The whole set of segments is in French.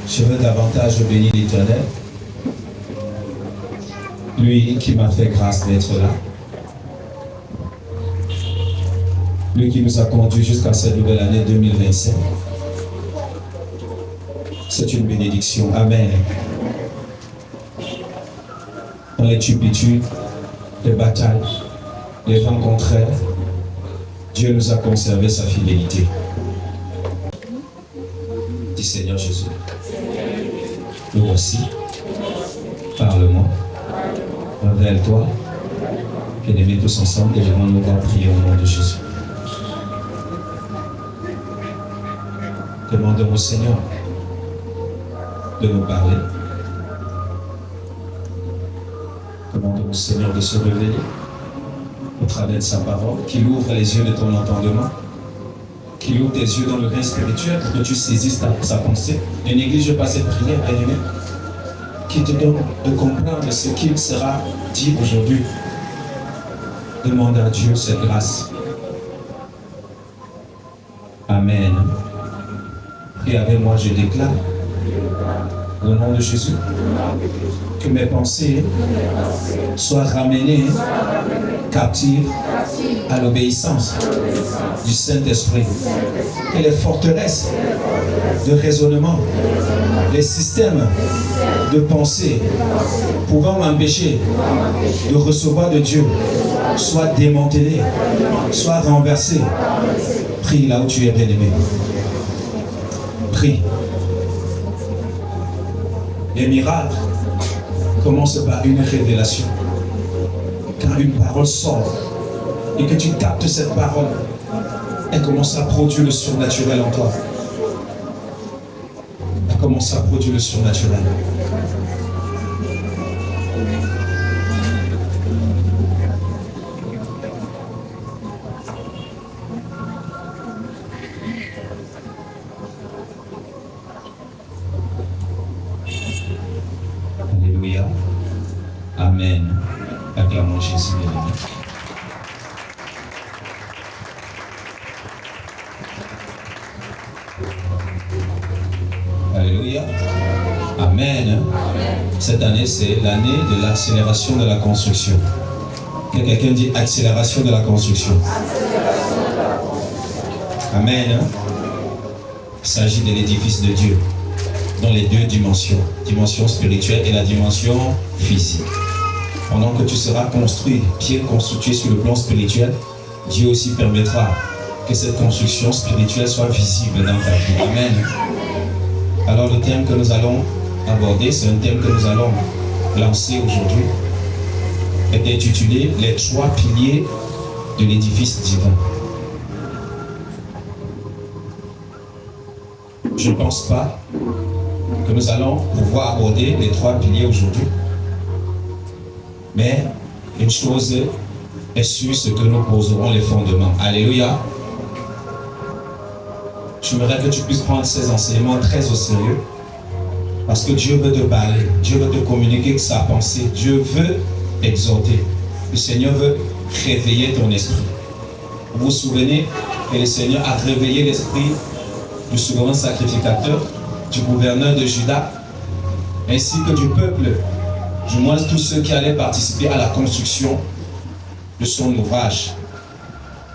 Je veux davantage bénir l'Éternel. Lui qui m'a fait grâce d'être là. Lui qui nous a conduits jusqu'à cette nouvelle année 2025. C'est une bénédiction. Amen. Dans les turpitudes, les batailles, les vents contraires, Dieu nous a conservé sa fidélité. Dis Seigneur Jésus, nous voici, parle-moi, révèle-toi, bien-aimés tous ensemble, et nous allons prier au nom de Jésus. Demandons au Seigneur de nous parler. Demandons au Seigneur de se révéler au travers de sa parole, qu'il ouvre les yeux de ton entendement, qu'il ouvre tes yeux dans le règne spirituel pour que tu saisisses sa pensée. Ne néglige pas cette prière, bien-aimé, qui te donne de comprendre ce qu'il sera dit aujourd'hui. Demande à Dieu cette grâce. Amen. Et avec moi, je déclare, au nom de Jésus, que mes pensées soient ramenées captives à l'obéissance du Saint-Esprit. Que les forteresses de raisonnement, les systèmes de pensée pouvant m'empêcher de recevoir de Dieu soient démantelés, soient renversés. Prie là où tu es, bien-aimé. Prie. Les miracles commencent par une révélation. Quand une parole sort et que tu captes cette parole, elle commence à produire le surnaturel en toi. Elle commence à produire le surnaturel. Alléluia. Amen. Acclamons Jésus, bien-aimé. Alléluia. Amen. Cette année, c'est l'année de l'accélération de la construction. Quelqu'un dit accélération de la construction. Amen. Il s'agit de l'édifice de Dieu dans les deux dimensions, dimension spirituelle et la dimension physique. Pendant que tu seras construit, bien constitué sur le plan spirituel, Dieu aussi permettra que cette construction spirituelle soit visible dans ta vie. Amen. Alors le thème que nous allons aborder, c'est un thème que nous allons lancer aujourd'hui, est intitulé « Les trois piliers de l'édifice divin ». Je ne pense pas que nous allons pouvoir aborder les trois piliers aujourd'hui, mais une chose est sûre, c'est que nous poserons les fondements. Alléluia. J'aimerais que tu puisses prendre ces enseignements très au sérieux, parce que Dieu veut te parler, Dieu veut te communiquer sa pensée, Dieu veut t'exhorter. Le Seigneur veut réveiller ton esprit. Vous vous souvenez que le Seigneur a réveillé l'esprit du souverain sacrificateur, du gouverneur de Juda, ainsi que du peuple, du moins tous ceux qui allaient participer à la construction de son ouvrage.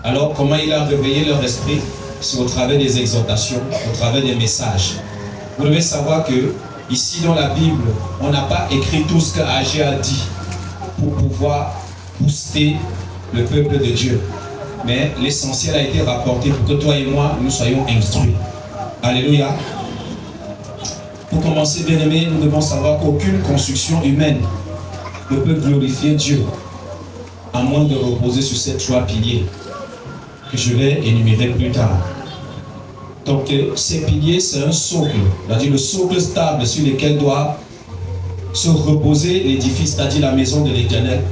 Alors, comment il a réveillé leur esprit? C'est au travers des exhortations, au travers des messages. Vous devez savoir que, ici dans la Bible, on n'a pas écrit tout ce que Agé a dit pour pouvoir booster le peuple de Dieu. Mais l'essentiel a été rapporté pour que toi et moi, nous soyons instruits. Alléluia. Pour commencer, bien-aimés, nous devons savoir qu'aucune construction humaine ne peut glorifier Dieu à moins de reposer sur ces trois piliers que je vais énumérer plus tard. Donc, ces piliers, c'est un socle, c'est-à-dire le socle stable sur lequel doit se reposer l'édifice, c'est-à-dire la maison de l'Éternel,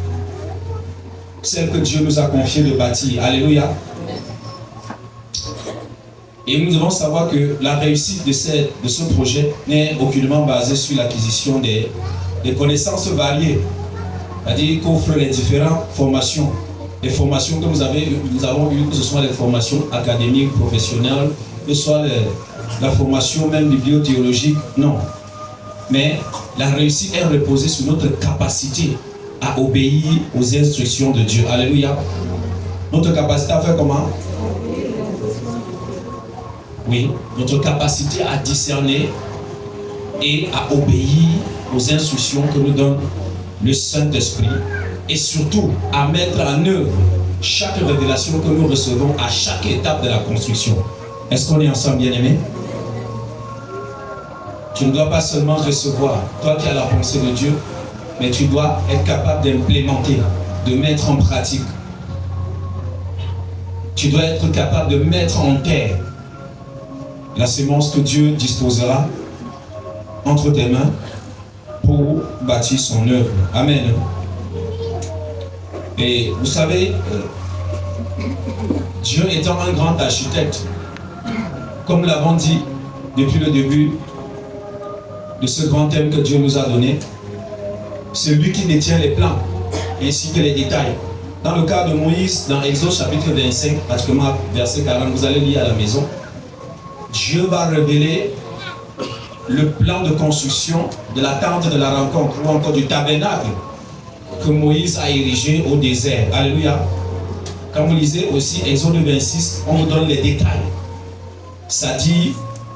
celle que Dieu nous a confié de bâtir. Alléluia. Et nous devons savoir que la réussite de ce projet n'est aucunement basée sur l'acquisition des connaissances variées. C'est-à-dire qu'offre les différentes formations. Les formations que nous avons eues, que ce soit les formations académiques, professionnelles, que ce soit la formation même bibliothéologique, non. Mais la réussite est reposée sur notre capacité à obéir aux instructions de Dieu. Alléluia. Notre capacité à faire comment? Oui, notre capacité à discerner et à obéir aux instructions que nous donne le Saint-Esprit et surtout à mettre en œuvre chaque révélation que nous recevons à chaque étape de la construction. Est-ce qu'on est ensemble, bien-aimés? Tu ne dois pas seulement recevoir, toi qui as la pensée de Dieu, mais tu dois être capable d'implémenter, de mettre en pratique. Tu dois être capable de mettre en terre la sémence que Dieu disposera entre tes mains pour bâtir son œuvre. Amen. Et vous savez, Dieu étant un grand architecte, comme nous l'avons dit depuis le début de ce grand thème que Dieu nous a donné, c'est lui qui détient les plans ainsi que les détails. Dans le cas de Moïse, dans Exode chapitre 25, pratiquement verset 40, vous allez lire à la maison, Dieu va révéler le plan de construction de la tente de la rencontre ou encore du tabernacle que Moïse a érigé au désert. Alléluia. Quand vous lisez aussi Exode 26, on vous donne les détails. Ça dit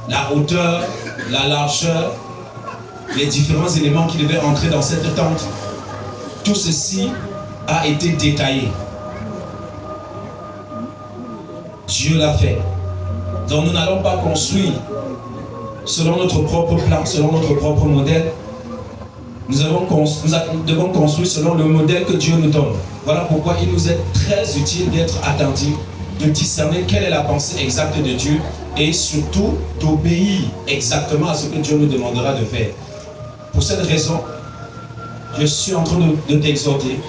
la hauteur, la largeur, les différents éléments qui devaient entrer dans cette tente. Tout ceci a été détaillé. Dieu l'a fait. Donc nous n'allons pas construire selon notre propre plan, selon notre propre modèle. Nous devons construire selon le modèle que Dieu nous donne. Voilà pourquoi il nous est très utile d'être attentifs, de discerner quelle est la pensée exacte de Dieu et surtout d'obéir exactement à ce que Dieu nous demandera de faire. Pour cette raison, je suis en train de t'exhorter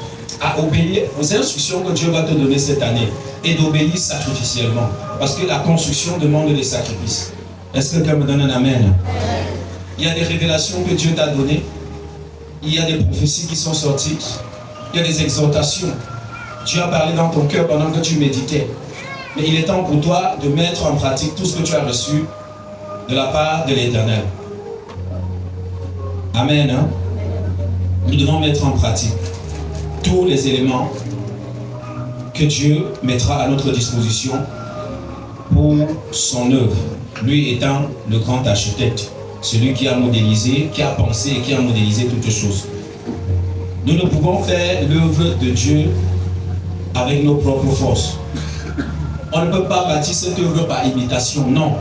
à obéir aux instructions que Dieu va te donner cette année et d'obéir sacrificiellement. Parce que la construction demande des sacrifices. Est-ce que quelqu'un me donne un amen? Il y a des révélations que Dieu t'a données. Il y a des prophéties qui sont sorties. Il y a des exhortations. Dieu a parlé dans ton cœur pendant que tu méditais. Mais il est temps pour toi de mettre en pratique tout ce que tu as reçu de la part de l'Éternel. Amen. Hein? Nous devons mettre en pratique tous les éléments que Dieu mettra à notre disposition pour son œuvre. Lui étant le grand architecte, celui qui a modélisé, qui a pensé et qui a modélisé toutes choses. Nous ne pouvons faire l'œuvre de Dieu avec nos propres forces. On ne peut pas bâtir cette œuvre par imitation, non.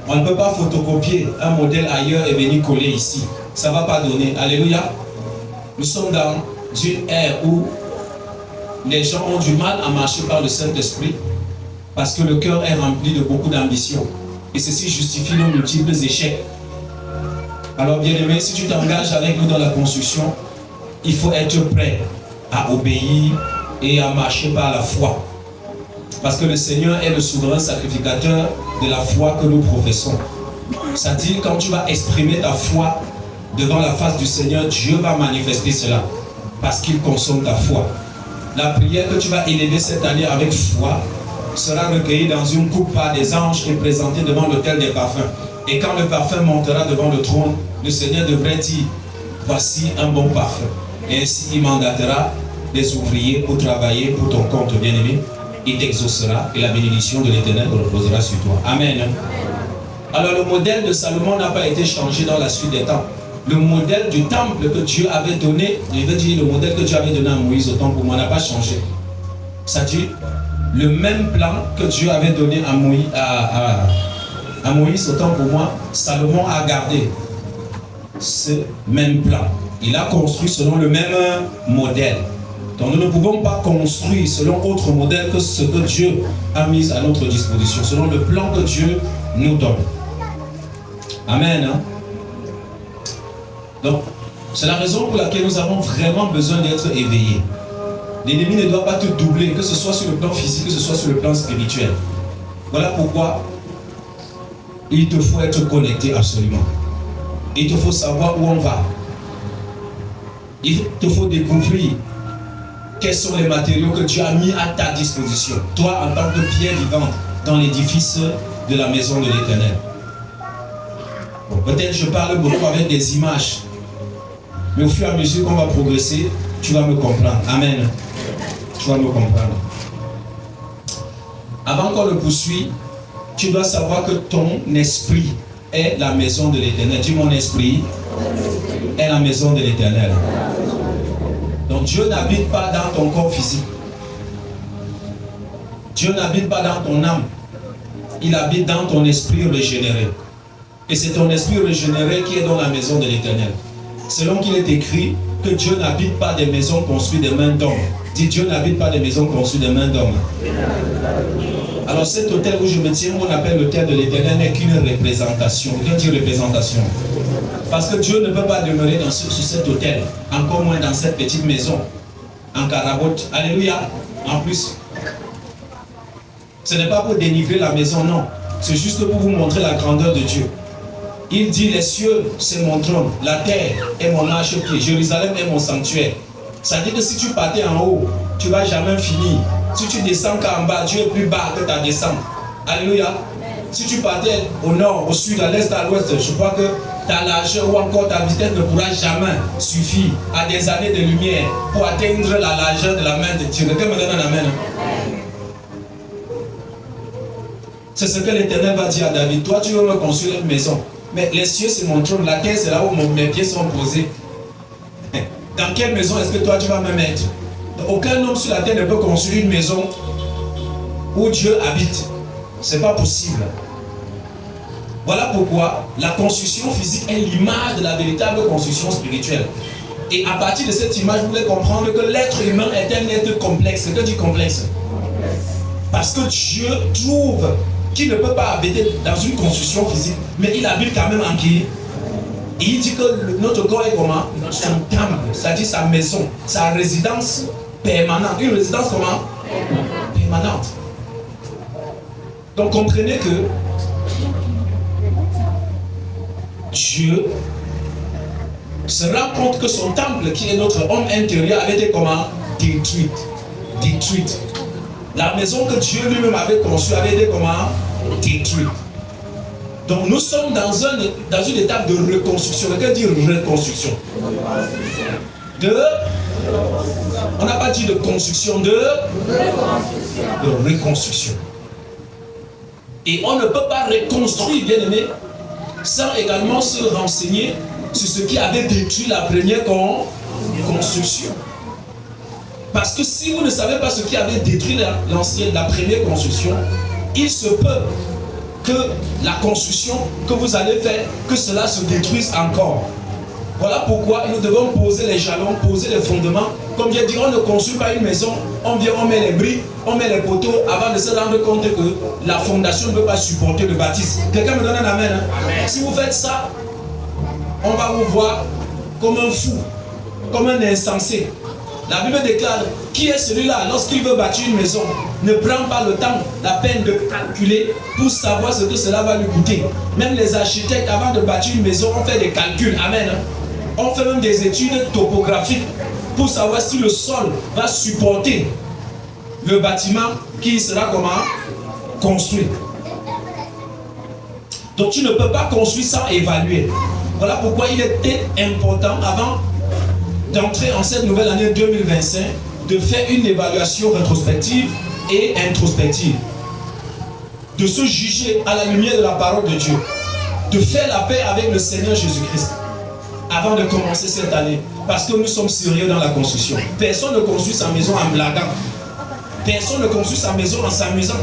On ne peut pas photocopier un modèle ailleurs et venir coller ici. Ça ne va pas donner. Alléluia. Nous sommes dans une ère où les gens ont du mal à marcher par le Saint-Esprit parce que le cœur est rempli de beaucoup d'ambition. Et ceci justifie nos multiples échecs. Alors bien aimé, si tu t'engages avec nous dans la construction, il faut être prêt à obéir et à marcher par la foi. Parce que le Seigneur est le souverain sacrificateur de la foi que nous professons. C'est-à-dire quand tu vas exprimer ta foi devant la face du Seigneur, Dieu va manifester cela. Parce qu'il consomme ta foi. La prière que tu vas élever cette année avec foi sera recueillie dans une coupe par des anges et présentée devant l'autel des parfums. Et quand le parfum montera devant le trône, le Seigneur devrait dire, voici un bon parfum. Et ainsi il mandatera des ouvriers pour travailler pour ton compte, bien-aimé. Il t'exaucera et la bénédiction de l'Éternel reposera sur toi. Amen. Alors le modèle de Salomon n'a pas été changé dans la suite des temps. Le modèle du temple que Dieu avait donné, je veux dire le modèle que Dieu avait donné à Moïse au temple pour moi n'a pas changé. C'est-à-dire le même plan que Dieu avait donné à Moïse au temple pour moi, Salomon a gardé ce même plan. Il a construit selon le même modèle. Donc nous ne pouvons pas construire selon autre modèle que ce que Dieu a mis à notre disposition, selon le plan que Dieu nous donne. Amen. Hein? Donc, c'est la raison pour laquelle nous avons vraiment besoin d'être éveillés. L'ennemi ne doit pas te doubler, que ce soit sur le plan physique, que ce soit sur le plan spirituel. Voilà pourquoi il te faut être connecté absolument. Il te faut savoir où on va. Il te faut découvrir quels sont les matériaux que Dieu a mis à ta disposition. Toi, en tant que pierre vivante dans l'édifice de la maison de l'Éternel. Bon, peut-être je parle beaucoup avec des images. Mais au fur et à mesure qu'on va progresser, tu vas me comprendre. Amen. Tu vas me comprendre. Avant qu'on le poursuive, tu dois savoir que ton esprit est la maison de l'Éternel. Dis, mon esprit est la maison de l'Éternel. Donc Dieu n'habite pas dans ton corps physique. Dieu n'habite pas dans ton âme. Il habite dans ton esprit régénéré. Et c'est ton esprit régénéré qui est dans la maison de l'Éternel. Selon qu'il est écrit que Dieu n'habite pas des maisons construites de mains d'hommes. Dis, Dieu n'habite pas des maisons construites de mains d'hommes. Alors cet hôtel où je me tiens, on appelle l'hôtel de l'Éternel, n'est qu'une représentation. Qu'est-ce que dit représentation? Parce que Dieu ne peut pas demeurer sur cet hôtel, encore moins dans cette petite maison, en carabote. Alléluia. En plus, ce n'est pas pour dénigrer la maison, non. C'est juste pour vous montrer la grandeur de Dieu. Il dit, les cieux, c'est mon trône, la terre est mon marchepied, Jérusalem est mon sanctuaire. Ça dit que si tu partais en haut, tu ne vas jamais finir. Si tu descends qu'en bas, Dieu est plus bas que ta descente. Alléluia. Si tu partais au nord, au sud, à l'est, à l'ouest, je crois que ta largeur ou encore ta vitesse ne pourra jamais suffire à des années de lumière pour atteindre la largeur de la main de Dieu. Quelqu'un me donne un amen. C'est ce que l'Éternel va dire à David. Toi, tu veux me construire une maison. Mais les cieux, c'est mon trône. La terre, c'est là où mes pieds sont posés. Dans quelle maison est-ce que toi, tu vas me mettre? Aucun homme sur la terre ne peut construire une maison où Dieu habite. Ce n'est pas possible. Voilà pourquoi la construction physique est l'image de la véritable construction spirituelle. Et à partir de cette image, vous pouvez comprendre que l'être humain est un être complexe. C'est que dit complexe? Parce que Dieu trouve qu'il ne peut pas habiter dans une construction physique, mais il habite quand même en qui? Et il dit que notre corps est comment? Son temple, c'est-à-dire sa maison, sa résidence permanente. Une résidence comment? Permanente. Donc comprenez que Dieu se rend compte que son temple, qui est notre homme intérieur, avait été comment? Détruite. La maison que Dieu lui-même avait conçue avait été comment? Détruite. Donc nous sommes dans une étape de reconstruction. Qu'est-ce que dire reconstruction? On n'a pas dit de construction, de reconstruction. Et on ne peut pas reconstruire, bien aimé, sans également se renseigner sur ce qui avait détruit la première construction. Parce que si vous ne savez pas ce qui avait détruit la première construction, il se peut que la construction que vous allez faire, que cela se détruise encore. Voilà pourquoi nous devons poser les jalons, poser les fondements. Comme je dis, on ne construit pas une maison, on vient, on met les briques, on met les poteaux avant de se rendre compte que la fondation ne peut pas supporter le bâtisse. Quelqu'un me donne un amen, hein? Amen. Si vous faites ça, on va vous voir comme un fou, comme un insensé. La Bible déclare, qui est celui-là lorsqu'il veut bâtir une maison, ne prend pas le temps, la peine de calculer pour savoir ce que cela va lui coûter. Même les architectes, avant de bâtir une maison, on fait des calculs. Amen. On fait même des études topographiques pour savoir si le sol va supporter le bâtiment qui sera comment? Construit. Donc tu ne peux pas construire sans évaluer. Voilà pourquoi il était important avant d'entrer en cette nouvelle année 2025 de faire une évaluation rétrospective et introspective, de se juger à la lumière de la parole de Dieu, de faire la paix avec le Seigneur Jésus-Christ avant de commencer cette année, parce que nous sommes sérieux dans la construction. Personne ne construit sa maison en blaguant, personne ne construit sa maison en s'amusant,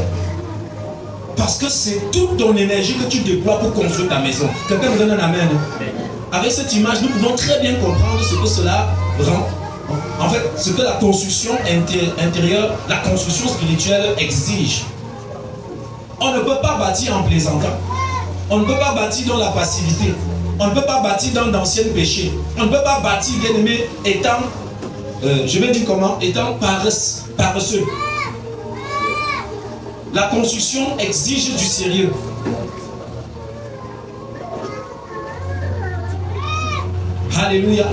parce que c'est toute ton énergie que tu déploies pour construire ta maison. Quelqu'un me donne un amen? Avec cette image, nous pouvons très bien comprendre ce que cela rend. En fait, ce que la construction intérieure, la construction spirituelle exige. On ne peut pas bâtir en plaisantant. On ne peut pas bâtir dans la passivité. On ne peut pas bâtir dans d'anciens péchés. On ne peut pas bâtir, bien aimé, étant, je vais dire comment, étant paresseux. La construction exige du sérieux. Alléluia.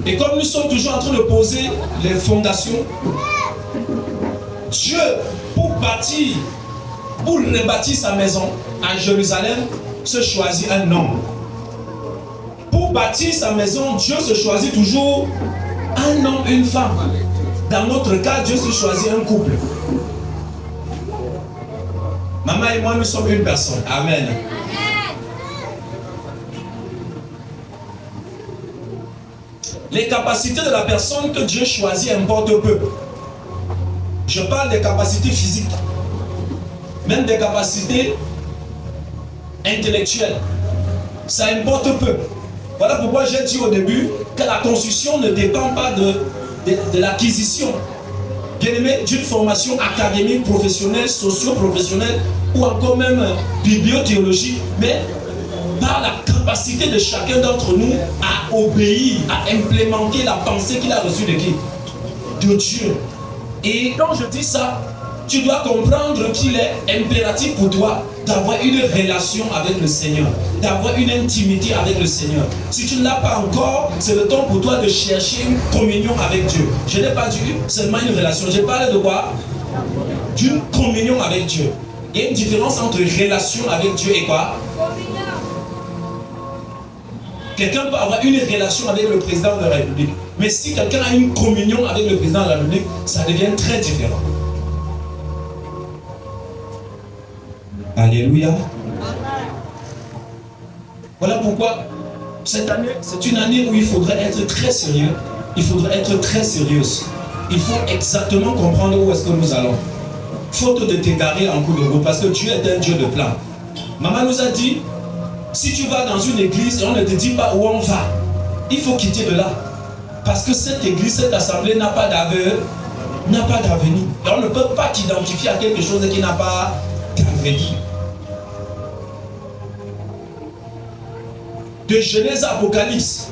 Et comme nous sommes toujours en train de poser les fondations, Dieu, pour rebâtir sa maison à Jérusalem, se choisit un homme. Pour bâtir sa maison, Dieu se choisit toujours un homme, une femme. Dans notre cas, Dieu se choisit un couple. Maman et moi, nous sommes une personne. Amen. Les capacités de la personne que Dieu choisit importent peu. Je parle des capacités physiques, même des capacités intellectuelles. Ça importe peu. Voilà pourquoi j'ai dit au début que la construction ne dépend pas de l'acquisition, bien aimé, d'une formation académique, professionnelle, socio-professionnelle ou encore même bibliothéologique, mais par la capacité de chacun d'entre nous à obéir, à implémenter la pensée qu'il a reçue de qui? De Dieu. Et quand je dis ça, tu dois comprendre qu'il est impératif pour toi d'avoir une relation avec le Seigneur, d'avoir une intimité avec le Seigneur. Si tu ne l'as pas encore, c'est le temps pour toi de chercher une communion avec Dieu. Je n'ai pas dit seulement une relation, j'ai parlé de quoi? D'une communion avec Dieu. Il y a une différence entre relation avec Dieu et quoi? Quelqu'un peut avoir une relation avec le président de la République, mais si quelqu'un a une communion avec le président de la République, ça devient très différent. Alléluia. Voilà pourquoi cette année, c'est une année où il faudrait être très sérieux. Il faudrait être très sérieuse. Il faut exactement comprendre où est-ce que nous allons. Faute de t'égarer en coup de roue, parce que Dieu est un Dieu de plan. Maman nous a dit, si tu vas dans une église et on ne te dit pas où on va, il faut quitter de là. Parce que cette église, cette assemblée n'a pas d'avenir. Et on ne peut pas t'identifier à quelque chose qui n'a pas d'avenir. De Genèse à Apocalypse,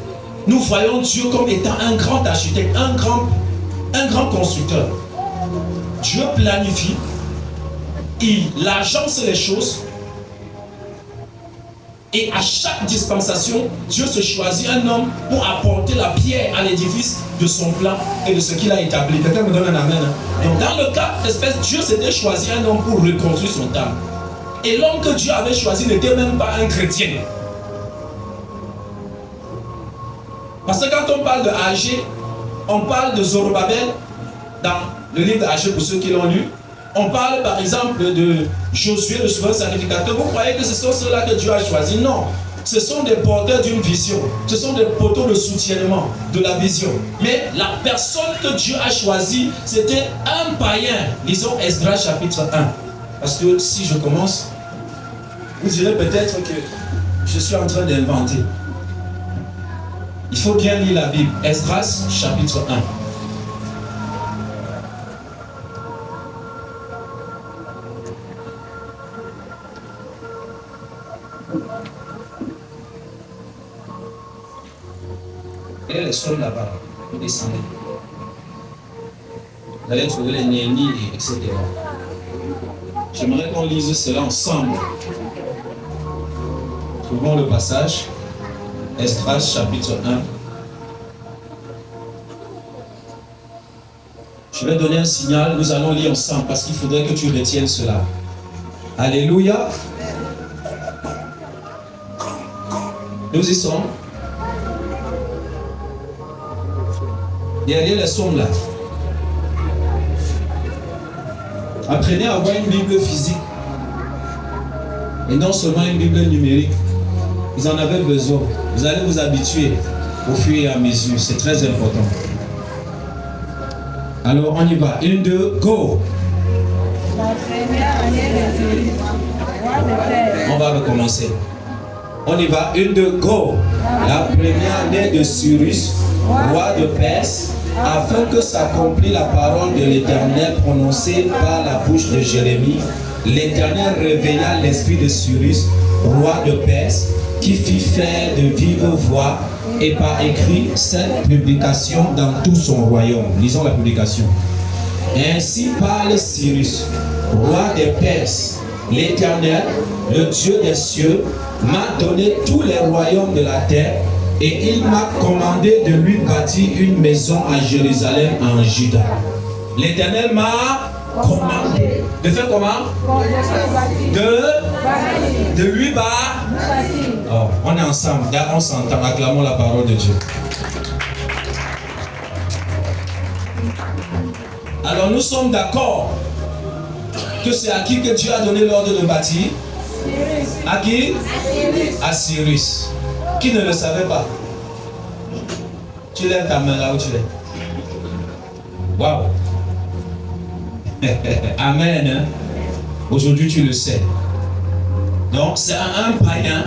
nous voyons Dieu comme étant un grand architecte, un grand constructeur. Dieu planifie, il agence les choses, et à chaque dispensation, Dieu se choisit un homme pour apporter la pierre à l'édifice de son plan et de ce qu'il a établi. Quelqu'un me donne un amen. Donc dans le cas d'espèce, Dieu s'était choisi un homme pour reconstruire son temple. Et l'homme que Dieu avait choisi n'était même pas un chrétien. Parce que quand on parle de Agé, on parle de Zorobabel dans le livre d'Agé pour ceux qui l'ont lu. On parle par exemple de Josué, le souverain sacrificateur. Vous croyez que ce sont ceux-là que Dieu a choisis? Non. Ce sont des porteurs d'une vision. Ce sont des poteaux de soutènement de la vision. Mais la personne que Dieu a choisie, c'était un païen. Lisons Esdras chapitre 1. Parce que si je commence, vous direz peut-être que je suis en train d'inventer. Il faut bien lire la Bible. Esdras chapitre 1. Et les sols là-bas, vous descendez. Vous allez trouver les Néhémies, etc. J'aimerais qu'on lise cela ensemble. Trouvons le passage. Esdras chapitre 1. Je vais donner un signal, nous allons lire ensemble parce qu'il faudrait que tu retiennes cela. Alléluia. Nous y sommes. Derrière les sommes là. Apprenez à avoir une Bible physique. Et non seulement une Bible numérique. Vous en avez besoin. Vous allez vous habituer au fur et à mesure. C'est très important. Alors on y va. 1, 2, go. La première année de Cyrus, roi de Perse. On va recommencer. On y va. 1, 2, go. La première année de Cyrus, roi de Perse, afin que s'accomplisse la parole de l'Éternel prononcée par la bouche de Jérémie, l'Éternel réveilla l'esprit de Cyrus, roi de Perse, qui fit faire de vive voix et par écrit cette publication dans tout son royaume. Lisons la publication. Ainsi parle Cyrus, roi des Perses. L'Éternel, le Dieu des cieux, m'a donné tous les royaumes de la terre et il m'a commandé de lui bâtir une maison à Jérusalem en Juda. L'Éternel m'a commandé de faire comment? De De lui oh, on est ensemble, on s'entend, acclamons la parole de Dieu. Alors nous sommes d'accord que c'est à qui que Dieu a donné l'ordre de bâtir? À qui? À Cyrus. Qui ne le savait pas? Tu lèves ta main là où tu es. Waouh. Amen. Hein? Aujourd'hui tu le sais. Donc c'est à un païen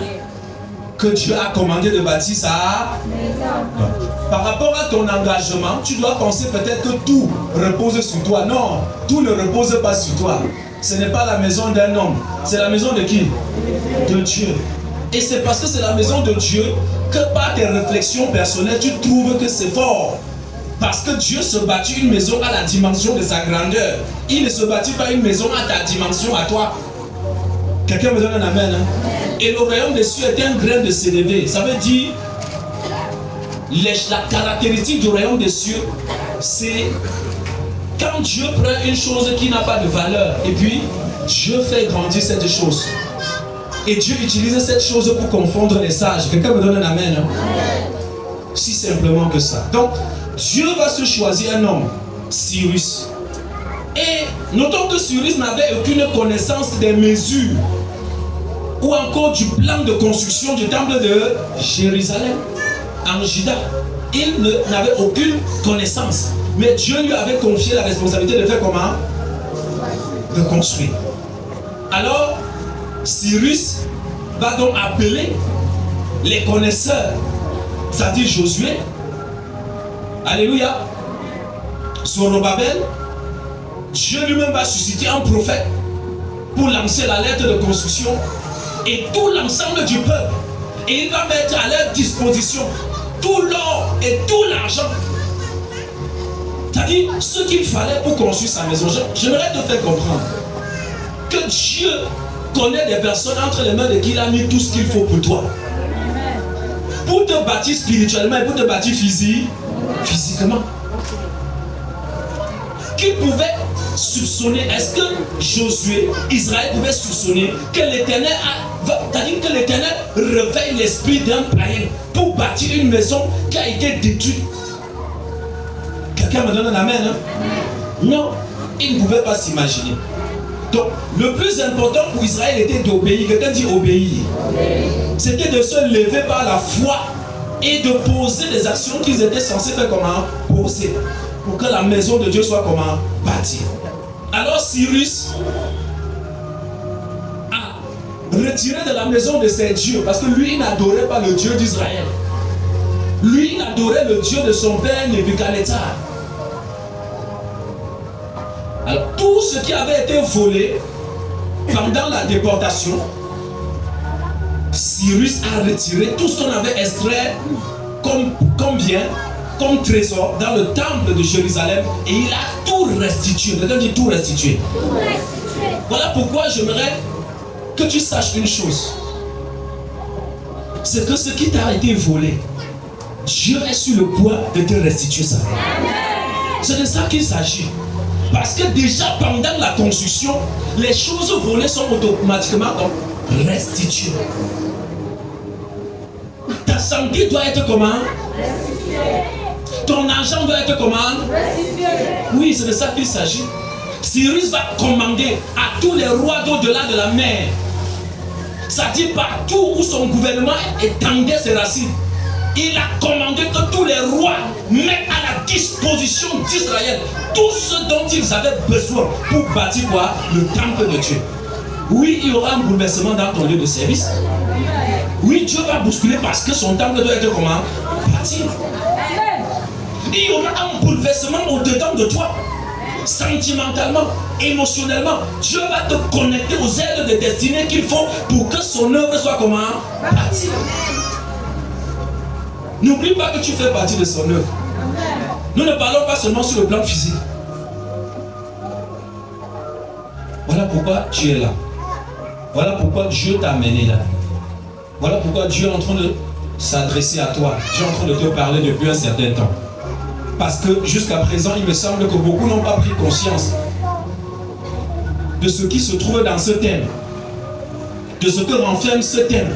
que Dieu a commandé de bâtir sa maison. Par rapport à ton engagement, tu dois penser peut-être que tout repose sur toi. Non, tout ne repose pas sur toi. Ce n'est pas la maison d'un homme. C'est la maison de qui? De Dieu. Et c'est parce que c'est la maison de Dieu que par tes réflexions personnelles, tu trouves que c'est fort. Parce que Dieu se bâtit une maison à la dimension de sa grandeur. Il ne se bâtit pas une maison à ta dimension, à toi. Quelqu'un me donne un amen. Hein? Et le royaume des cieux est un grain de s'élever. Ça veut dire, la caractéristique du royaume des cieux, c'est quand Dieu prend une chose qui n'a pas de valeur, et puis Dieu fait grandir cette chose. Et Dieu utilise cette chose pour confondre les sages. Quelqu'un me donne un amen. Hein? Si simplement que ça. Donc, Dieu va se choisir un homme, Cyrus. Et notons que Cyrus n'avait aucune connaissance des mesures ou encore du plan de construction du temple de Jérusalem en Juda. Il n'avait aucune connaissance. Mais Dieu lui avait confié la responsabilité de faire comment? De construire. Alors, Cyrus va donc appeler les connaisseurs, c'est-à-dire Josué, alléluia, Zorobabel. Dieu lui-même va susciter un prophète pour lancer la lettre de construction et tout l'ensemble du peuple. Et il va mettre à leur disposition tout l'or et tout l'argent. C'est-à-dire ce qu'il fallait pour construire sa maison. J'aimerais te faire comprendre que Dieu connaît des personnes entre les mains de qui il a mis tout ce qu'il faut pour toi. Pour te bâtir spirituellement et pour te bâtir physiquement. Qui pouvait soupçonner, est-ce que Josué, Israël pouvait soupçonner que l'Éternel c'est-à-dire que l'Éternel réveille l'esprit d'un païen pour bâtir une maison qui a été détruite? Quelqu'un me donne un amen, hein? Non, il ne pouvait pas s'imaginer. Donc, le plus important pour Israël était d'obéir. Quelqu'un dit obéir. C'était de se lever par la foi et de poser des actions qu'ils étaient censés faire comment? Poser. Pour que la maison de Dieu soit comment? Bâtie. Alors Cyrus a retiré de la maison de ses dieux, parce que lui, il n'adorait pas le Dieu d'Israël. Lui, il adorait le Dieu de son père Nebuchadnezzar. Alors, tout ce qui avait été volé pendant la déportation, Cyrus a retiré tout ce qu'on avait extrait comme bien, comme trésor dans le temple de Jérusalem, et il a tout restitué. Quelqu'un dit tout restitué. Voilà pourquoi j'aimerais que tu saches une chose. C'est que ce qui t'a été volé, Dieu est sur le point de te restituer ça. C'est de ça qu'il s'agit. Parce que déjà pendant la construction, les choses volées sont automatiquement restituées. Ta santé doit être comment? Restituée. Ton argent doit être comment? Restitué. Oui, c'est de ça qu'il s'agit. Cyrus va commander à tous les rois d'au-delà de la mer. C'est-à-dire partout où son gouvernement étendait ses racines. Il a commandé que tous les rois mettent à la disposition d'Israël tout ce dont ils avaient besoin pour bâtir quoi? Le temple de Dieu. Oui, il y aura un bouleversement dans ton lieu de service. Oui, Dieu va bousculer parce que son temple doit être comment? Bâti. Il y aura un bouleversement au-dedans de toi. Sentimentalement, émotionnellement, Dieu va te connecter aux ailes de destinée qu'il faut pour que son œuvre soit comment? Bâtie. N'oublie pas que tu fais partie de son œuvre. Nous ne parlons pas seulement sur le plan physique. Voilà pourquoi tu es là. Voilà pourquoi Dieu t'a amené là. Voilà pourquoi Dieu est en train de s'adresser à toi. Dieu est en train de te parler depuis un certain temps. Parce que jusqu'à présent, il me semble que beaucoup n'ont pas pris conscience de ce qui se trouve dans ce thème. de ce que renferme ce thème.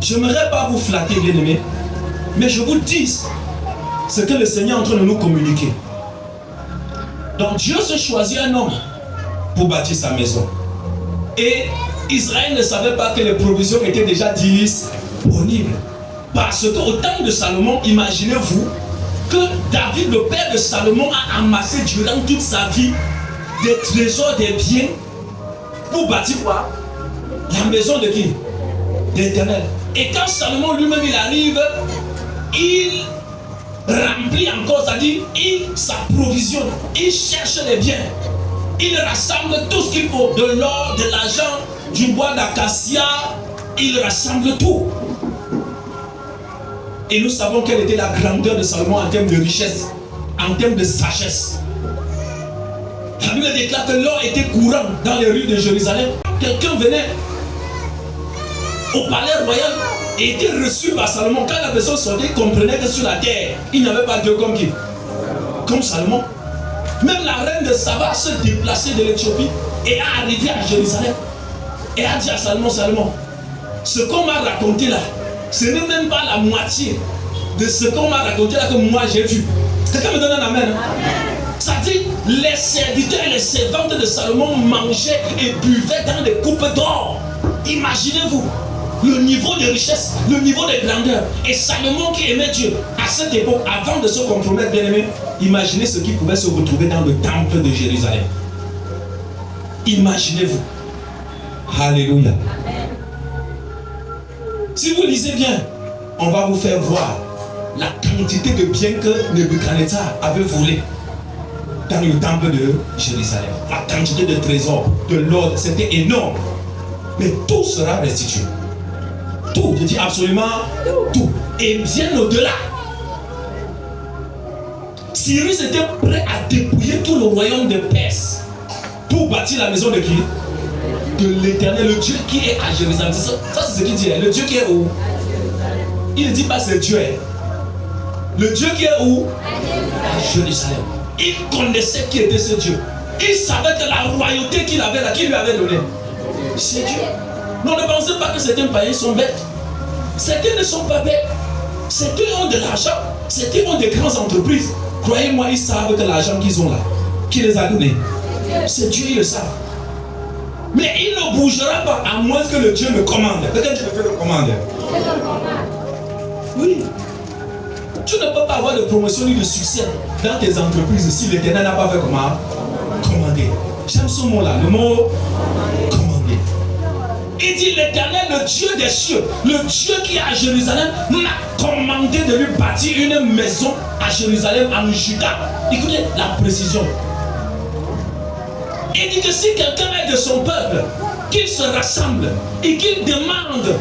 Je n'aimerais pas vous flatter, bien-aimés, mais je vous dis ce que le Seigneur est en train de nous communiquer. Donc Dieu se choisit un homme pour bâtir sa maison. Et Israël ne savait pas que les provisions étaient déjà disponibles. Parce qu'au temps de Salomon, imaginez-vous que David, le père de Salomon, a amassé durant toute sa vie des trésors, des biens pour bâtir quoi? La maison de qui? D'Éternel. Et quand Salomon lui-même il arrive, il remplit encore, c'est-à-dire il s'approvisionne, il cherche les biens, il rassemble tout ce qu'il faut, de l'or, de l'argent, du bois d'acacia, il rassemble tout. Et nous savons quelle était la grandeur de Salomon en termes de richesse, en termes de sagesse. La Bible déclare que l'or était courant dans les rues de Jérusalem. Quelqu'un venait au palais royal et était reçu par Salomon. Quand la personne sortait, il comprenait que sur la terre, il n'y avait pas Dieu comme qui? Comme Salomon. Même la reine de Saba se déplaçait de l'Éthiopie et est arrivée à Jérusalem. Et a dit à Salomon, Salomon, ce qu'on m'a raconté là, ce n'est même pas la moitié de ce qu'on m'a raconté là que moi j'ai vu. Quelqu'un me donne un amen. Ça dit, les serviteurs et les servantes de Salomon mangeaient et buvaient dans des coupes d'or. Imaginez-vous le niveau de richesse, le niveau de grandeur. Et Salomon qui aimait Dieu, à cette époque, avant de se compromettre, bien aimé, imaginez ce qui pouvait se retrouver dans le temple de Jérusalem. Imaginez-vous. Alléluia. Si vous lisez bien, on va vous faire voir la quantité de biens que Nebuchadnezzar avait volé dans le temple de Jérusalem. La quantité de trésors, de l'or, c'était énorme. Mais tout sera restitué. Tout, je dis absolument tout. Et bien au-delà. Cyrus était prêt à dépouiller tout le royaume de Perse pour bâtir la maison de qui? De l'Éternel, le Dieu qui est à Jérusalem. Ça c'est ce qu'il dit. Le Dieu qui est où? Il ne dit pas c'est Dieu. Le Dieu qui est où? À Jérusalem. Il connaissait qui était ce Dieu. Il savait que la royauté qu'il avait là, qui lui avait donné, c'est Dieu. Non, ne pensez pas que certains païens sont bêtes. Certains ne sont pas bêtes. Certains ont de l'argent. Certains ont de grandes entreprises. Croyez-moi, ils savent que l'argent qu'ils ont là, qui les a donnés, c'est Dieu, ils le savent. Mais il ne bougera pas à moins que le Dieu me commande. Peut-être que Dieu le commande. Oui. Tu ne peux pas avoir de promotion ni de succès dans tes entreprises si l'Éternel n'a pas fait comment? Commander. J'aime ce mot-là, le mot commander. Il dit l'Éternel, le Dieu des cieux, le Dieu qui est à Jérusalem, m'a commandé de lui bâtir une maison à Jérusalem, en Juda. Écoutez la précision. Il dit que si quelqu'un est de son peuple, qu'il se rassemble et qu'il demande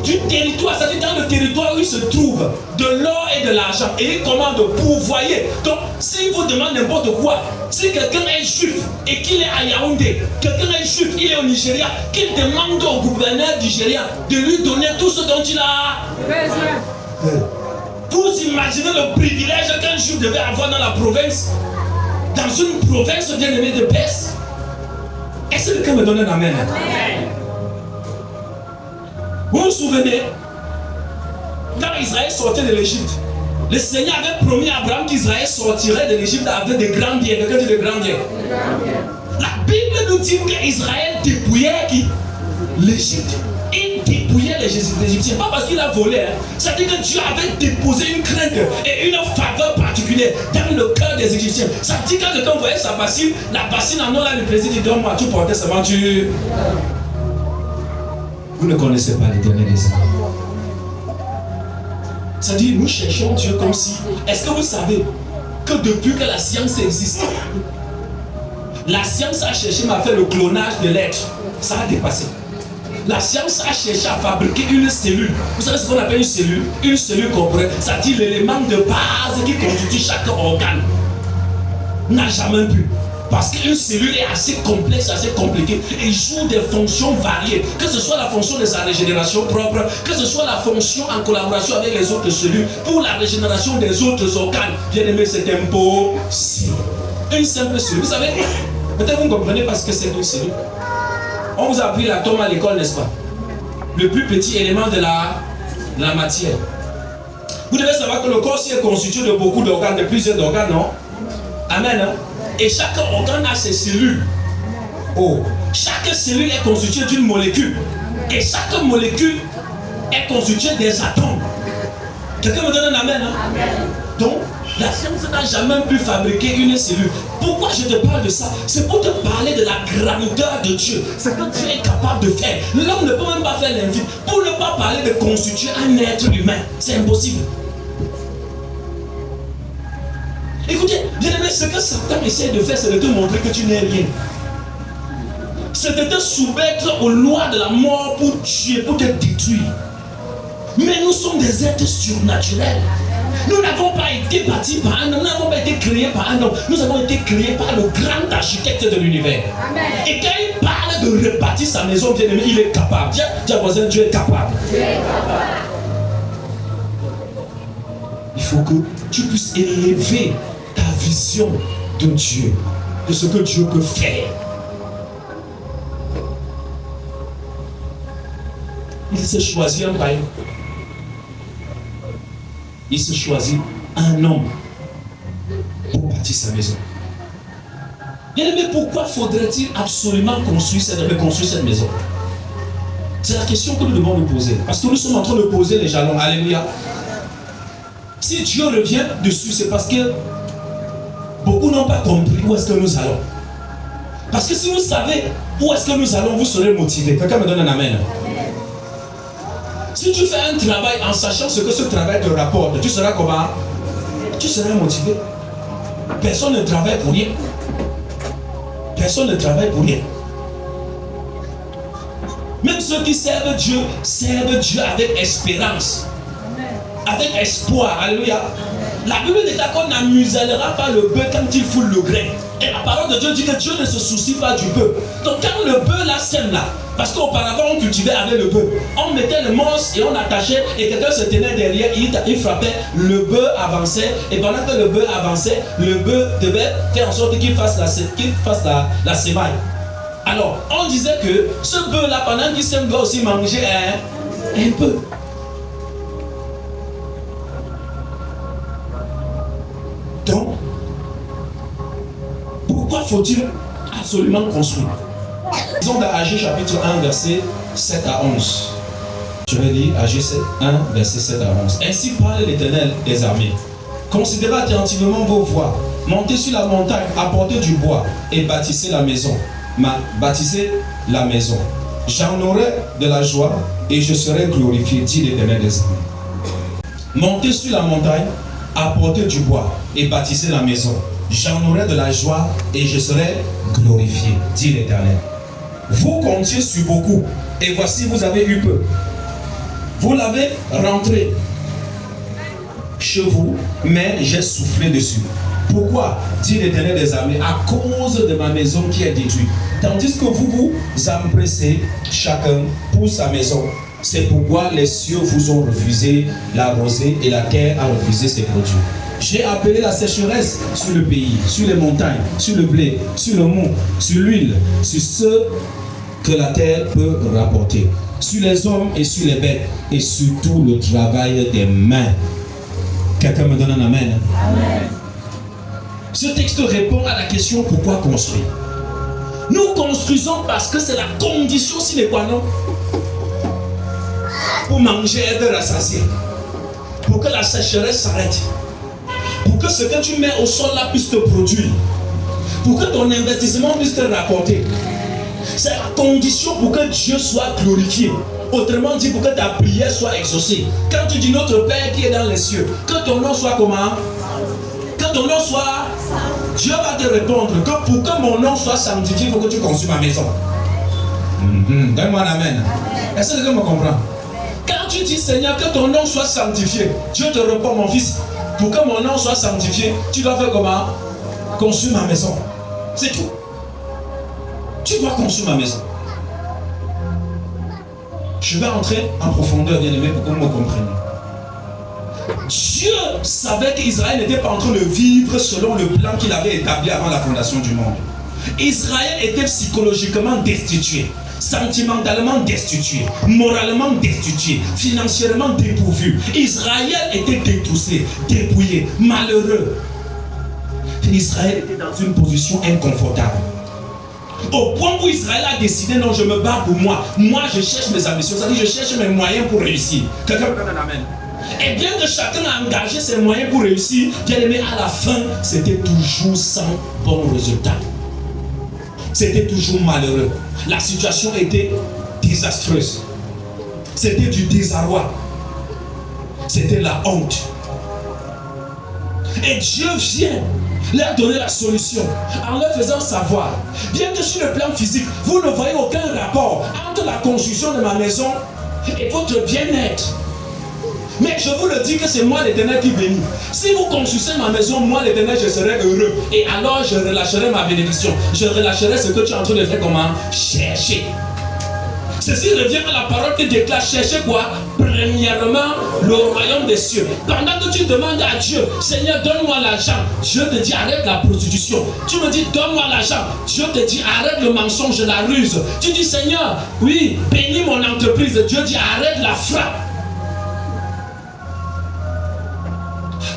du territoire, c'est-à-dire dans le territoire où il se trouve, de l'or et de l'argent, et il commande de pourvoyer. Donc, s'il vous demande n'importe quoi, si quelqu'un est juif et qu'il est à Yaoundé, quelqu'un est juif, il est au Nigeria, qu'il demande au gouverneur nigérien de lui donner tout ce dont il a besoin. Vous imaginez le privilège qu'un juif devait avoir dans la province, dans une province bien aimée de Perse? Est-ce que quelqu'un me donne un amen? Vous vous souvenez, quand Israël sortait de l'Égypte, le Seigneur avait promis à Abraham qu'Israël sortirait de l'Égypte avec des grands biens. Quelqu'un dit de grands biens. La Bible nous dit qu'Israël dépouillait qui? L'Égypte. Il dépouillait les Égyptiens, pas parce qu'il a volé. Ça dit que Dieu avait déposé une crainte et une faveur particulière dans le cœur des Égyptiens. Ça dit que quand quelqu'un voyait sa bassine, la bassine en or là, le président dit donne-moi, tu portais seulement tu. Vous ne connaissez pas l'Éternel des âmes. Ça dit, nous cherchons Dieu comme si. Est-ce que vous savez que depuis que la science existe, la science a cherché à faire le clonage de l'être. Ça a dépassé. La science a cherché à fabriquer une cellule. Vous savez ce qu'on appelle une cellule? Une cellule corporelle. Ça dit l'élément de base qui constitue chaque organe. N'a jamais pu. Parce qu'une cellule est assez complexe, assez compliquée et joue des fonctions variées. Que ce soit la fonction de sa régénération propre, que ce soit la fonction en collaboration avec les autres cellules pour la régénération des autres organes. Bien aimé, c'est impossible. Une simple cellule. Vous savez, Peut-être vous ne comprenez pas ce que c'est qu'une cellule. On vous a appris l'atome à l'école, n'est-ce pas? Le plus petit élément de la matière. Vous devez savoir que le corps est constitué de beaucoup d'organes, de plusieurs organes, non? Amen. Hein? Et chaque organe a ses cellules. Oh. Chaque cellule est constituée d'une molécule. Et chaque molécule est constituée des atomes. Quelqu'un me donne un amen, hein? Amen. Donc, la science n'a jamais pu fabriquer une cellule. Pourquoi je te parle de ça? C'est pour te parler de la grandeur de Dieu. C'est que Dieu est capable de faire. L'homme ne peut même pas faire l'invite. Pour ne pas parler de constituer un être humain, c'est impossible. Écoutez, bien aimé, ce que Satan essaie de faire, c'est de te montrer que tu n'es rien. C'est de te soumettre aux lois de la mort pour tuer, pour te détruire. Mais nous sommes des êtres surnaturels. Nous n'avons pas été bâtis par un homme, nous n'avons pas été créés par un homme. Nous avons été créés par le grand architecte de l'univers. Et quand il parle de rebâtir sa maison, bien aimé, il est capable. Dis à voisin, Dieu est capable. Dieu est capable. Il faut que tu puisses élever ta vision de Dieu, de ce que Dieu peut faire. Il s'est choisi un païen. Il se choisit un homme pour bâtir sa maison. Bien aimé, pourquoi faudrait-il absolument reconstruire cette maison? C'est la question que nous devons nous poser. Parce que nous sommes en train de poser les jalons. Alléluia. Si Dieu revient dessus, c'est parce que beaucoup n'ont pas compris où est-ce que nous allons. Parce que si vous savez où est-ce que nous allons, vous serez motivé. Quelqu'un me donne un amen. Si tu fais un travail en sachant ce que ce travail te rapporte, tu seras comment? Tu seras motivé. Personne ne travaille pour rien. Personne ne travaille pour rien. Même ceux qui servent Dieu avec espérance. Avec espoir. Alléluia. La Bible dit qu'on n'amusellera pas le bœuf quand il foule le grain. Et la parole de Dieu dit que Dieu ne se soucie pas du bœuf. Donc quand le bœuf la sème là, parce qu'auparavant on cultivait avec le bœuf, on mettait le monstre et on attachait et quelqu'un se tenait derrière, il frappait, le bœuf avançait et pendant que le bœuf avançait, le bœuf devait faire en sorte qu'il fasse la semaille. Alors on disait que ce bœuf là pendant qu'il sème doit aussi manger un peu. Donc, pourquoi faut-il absolument construire? Disons dans Agé chapitre 1, verset 7 à 11. Je vais lire Agé 1, verset 7 à 11. Ainsi parle l'Éternel des armées. Considérez attentivement vos voies. Montez sur la montagne, apportez du bois et bâtissez la maison. Bâtissez la maison. J'en aurai de la joie et je serai glorifié, dit l'Éternel des armées. Montez sur la montagne, apportez du bois et bâtissez la maison. J'en aurai de la joie et je serai glorifié, dit l'Éternel. Vous comptiez sur beaucoup et voici vous avez eu peu. Vous l'avez rentré chez vous, mais j'ai soufflé dessus. Pourquoi? Dit l'Éternel des armées, à cause de ma maison qui est détruite. Tandis que vous vous empressez chacun pour sa maison. C'est pourquoi les cieux vous ont refusé la rosée et la terre a refusé ses produits. J'ai appelé la sécheresse sur le pays, sur les montagnes, sur le blé, sur le mou, sur l'huile, sur ce que la terre peut rapporter, sur les hommes et sur les bêtes, et sur tout le travail des mains. Quelqu'un me donne un amen? Amen. Ce texte répond à la question pourquoi construire. Nous construisons parce que c'est la condition sine qua non pour manger et de rassasier, pour que la sécheresse s'arrête, pour que ce que tu mets au sol là puisse te produire, pour que ton investissement puisse te rapporter. C'est la condition pour que Dieu soit glorifié. Autrement dit, pour que ta prière soit exaucée. Quand tu dis notre Père qui est dans les cieux, que ton nom soit comment? Que ton nom soit... Dieu va te répondre que pour que mon nom soit sanctifié, il faut que tu construis ma maison. Donne-moi un amen. Est-ce que quelqu'un me comprend? Quand tu dis Seigneur, que ton nom soit sanctifié, Dieu te répond, mon fils, pour que mon nom soit sanctifié, tu dois faire comment? Construire ma maison. C'est tout. Tu dois construire ma maison. Je vais entrer en profondeur, bien aimé, pour que vous me compreniez. Dieu savait qu'Israël n'était pas en train de vivre selon le plan qu'il avait établi avant la fondation du monde. Israël était psychologiquement destitué, sentimentalement destitué, moralement destitué, financièrement dépourvu. Israël était détroussé, dépouillé, malheureux. Israël était dans une position inconfortable. Au point où Israël a décidé, non, je me bats pour moi. Moi, je cherche mes ambitions, c'est-à-dire je cherche mes moyens pour réussir. Quelqu'un peut donner un amen. Et bien que chacun a engagé ses moyens pour réussir, bien aimé, à la fin, c'était toujours sans bon résultat. C'était toujours malheureux. La situation était désastreuse. C'était du désarroi. C'était la honte. Et Dieu vient leur donner la solution en leur faisant savoir, bien que sur le plan physique, vous ne voyez aucun rapport entre la construction de ma maison et votre bien-être. Mais je vous le dis que c'est moi l'Éternel qui bénit. Si vous construisez ma maison, moi l'Éternel, je serai heureux. Et alors je relâcherai ma bénédiction. Je relâcherai ce que tu es en train de faire, comment? Chercher. Ceci revient à la parole qui déclare, chercher quoi? Premièrement, le royaume des cieux. Pendant que tu demandes à Dieu, Seigneur, donne-moi l'argent, Dieu te dit, arrête la prostitution. Tu me dis, donne-moi l'argent, Dieu te dit, arrête le mensonge, la ruse. Tu dis, Seigneur, oui, bénis mon entreprise. Dieu dit, arrête la frappe.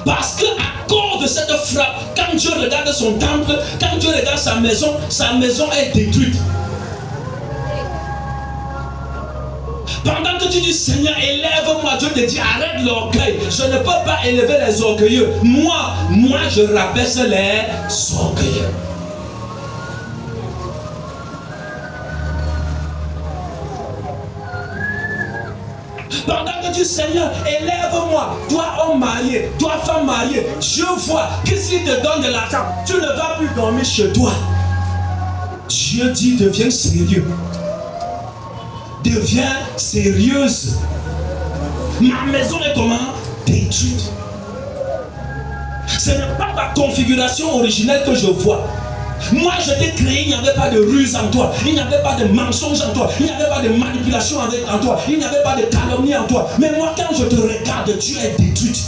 Parce que à cause de cette frappe, quand Dieu regarde son temple, quand Dieu regarde sa maison est détruite. Pendant que tu dis, Seigneur, élève-moi, Dieu te dit, arrête l'orgueil. Je ne peux pas élever les orgueilleux. Moi, je rabaisse les orgueilleux. Pendant que tu dis, Seigneur, élève-moi, toi homme marié, toi femme mariée, Dieu voit que s'il te donne de l'argent, tu ne vas plus dormir chez toi. Dieu dit, deviens sérieux. Deviens sérieuse. Ma maison est comment? Détruite. Ce n'est pas ta configuration originelle que je vois. Moi, je t'ai créé, il n'y avait pas de ruse en toi, il n'y avait pas de mensonge en toi, il n'y avait pas de manipulation en toi, il n'y avait pas de calomnie en toi. Mais moi, quand je te regarde, tu es détruite.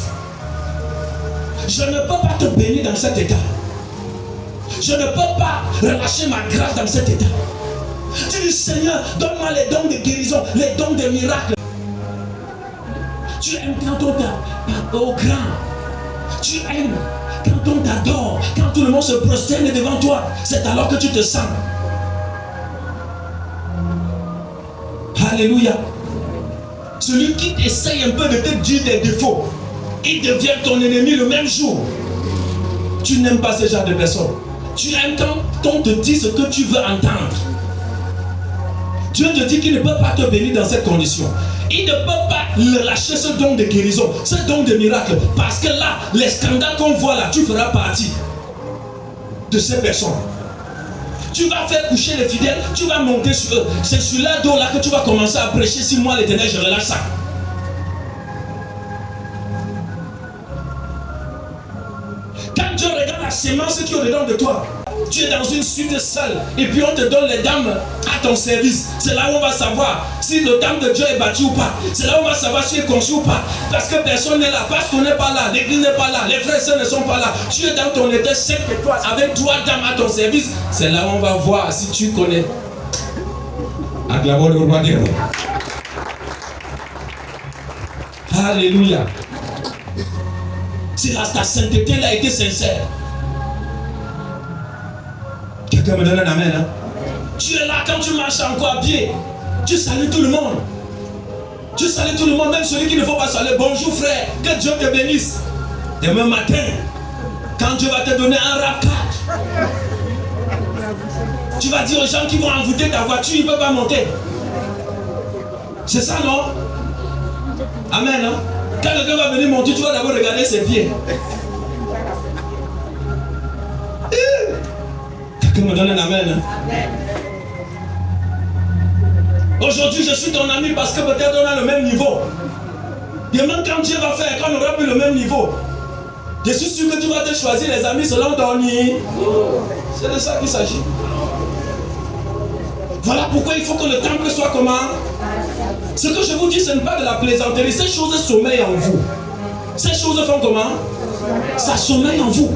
Je ne peux pas te bénir dans cet état. Je ne peux pas relâcher ma grâce dans cet état. Tu dis, Seigneur, donne-moi les dons de guérison, les dons de miracles. Tu aimes quand on t'appelle au grand. Tu aimes quand on t'adore, quand tout le monde se prosterne devant toi. C'est alors que tu te sens. Alléluia. Celui qui essaye un peu de te dire des défauts, il devient ton ennemi le même jour. Tu n'aimes pas ce genre de personnes. Tu aimes quand on te dit ce que tu veux entendre. Dieu te dit qu'il ne peut pas te bénir dans cette condition. Il ne peut pas lâcher ce don de guérison, ce don de miracle. Parce que là, les scandales qu'on voit là, tu feras partie de ces personnes. Tu vas faire coucher les fidèles, tu vas monter sur eux. C'est sur leur dos là que tu vas commencer à prêcher. Si moi l'Éternel, je relâche ça. Quand Dieu regarde la sémence qui est au-dedans de toi, tu es dans une suite seule et puis on te donne les dames à ton service. C'est là où on va savoir si le temple de Dieu est bâti ou pas. C'est là où on va savoir si il est conçu ou pas. Parce que personne n'est là, pasteur n'est pas là, l'église n'est pas là, les frères et sœurs ne sont pas là. Tu es dans ton état 5 étoiles avec 3 dames à ton service. C'est là où on va voir si tu connais. Acclamons le roi des rois. Alléluia. Si ta sainteté là a été sincère. Quelqu'un me donne un amen. Hein? Tu es là quand tu marches encore à pied. Tu salues tout le monde. Tu salues tout le monde, même celui qui ne faut pas saluer. Bonjour frère, que Dieu te bénisse. Demain matin, quand Dieu va te donner un RAV4, tu vas dire aux gens qui vont envoûter ta voiture, ils ne peuvent pas monter. C'est ça, non? Amen. Hein? Quand quelqu'un va venir monter, tu vas d'abord regarder ses pieds. Quelqu'un me donne un amen. Amen. Aujourd'hui, je suis ton ami parce que peut-être on a le même niveau. Demain, quand Dieu va faire, quand on n'aura plus le même niveau, je suis sûr que tu vas te choisir les amis selon ton niveau. C'est de ça qu'il s'agit. Voilà pourquoi il faut que le temple soit comment? Ce que je vous dis, ce n'est pas de la plaisanterie. Ces choses sommeillent en vous. Ces choses font comment? Ça sommeille en vous.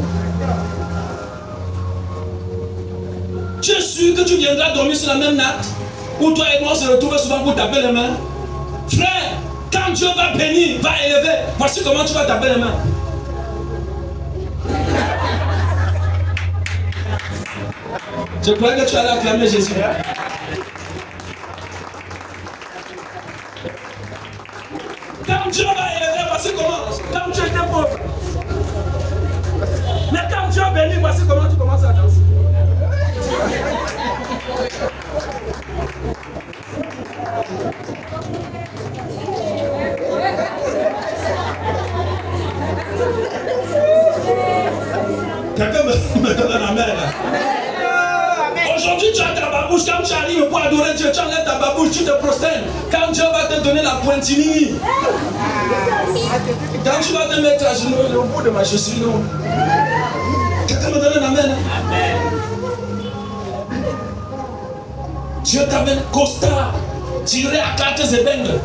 sûr que tu viendras dormir sur la même natte où toi et moi on se retrouve souvent pour taper les mains? Frère, quand Dieu va bénir, va élever, voici comment tu vas taper les mains. Je croyais que tu allais acclamer Jésus. Quand Dieu va élever, voici comment. Quand tu étais pauvre. Mais quand Dieu bénit, voici comment tu commences à danser. Quelqu'un me donne la main là. Aujourd'hui, tu as ta babouche. Quand tu arrives pour adorer Dieu, tu enlèves ta babouche, tu te prosternes. Quand Dieu va te donner la pointinini, quand tu vas te mettre à genoux, au bout de ma chaussure, non. Quelqu'un me donne la main là. Dieu t'amène costard, tiré à 4 épingles.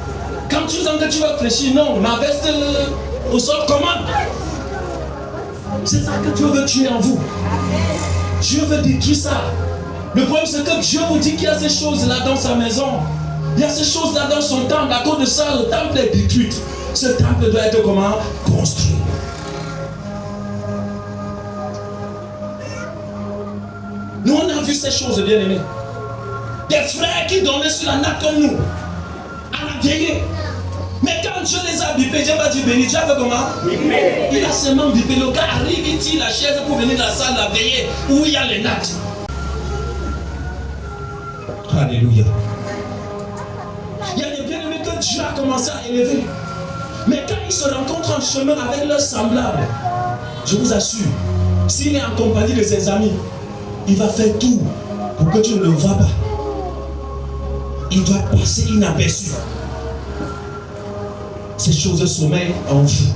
Quand tu sens que tu vas fléchir, non, ma veste au sol, comment? C'est ça que Dieu veut tuer en vous. Dieu veut détruire ça. Le problème c'est que Dieu vous dit qu'il y a ces choses-là dans sa maison. Il y a ces choses-là dans son temple. À cause de ça, le temple est détruit. Ce temple doit être comment? Construit. Nous on a vu ces choses, bien aimés. Des frères qui dormaient sur la natte comme nous, à la veillée. Mais quand Dieu les a bipés, Dieu va dire béni. Dieu a fait comment? Il a seulement bipé. Le gars arrive, il tire la chaise pour venir dans la salle la veillée où il y a les nattes. Alléluia. Il y a des bien-aimés que Dieu a commencé à élever. Mais quand ils se rencontrent en chemin avec leurs semblables, je vous assure, s'il est en compagnie de ses amis, il va faire tout pour que tu ne le vois pas. Il doit passer inaperçu. Ces choses sommeillent en vous.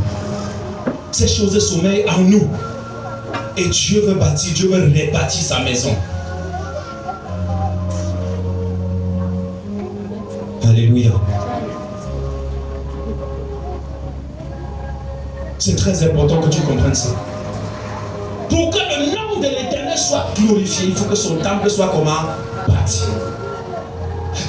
Ces choses sommeillent en nous. Et Dieu veut bâtir, Dieu veut rebâtir sa maison. Alléluia. C'est très important que tu comprennes ça. Pour que le nom de l'Éternel soit glorifié, il faut que son temple soit comment? Bâti.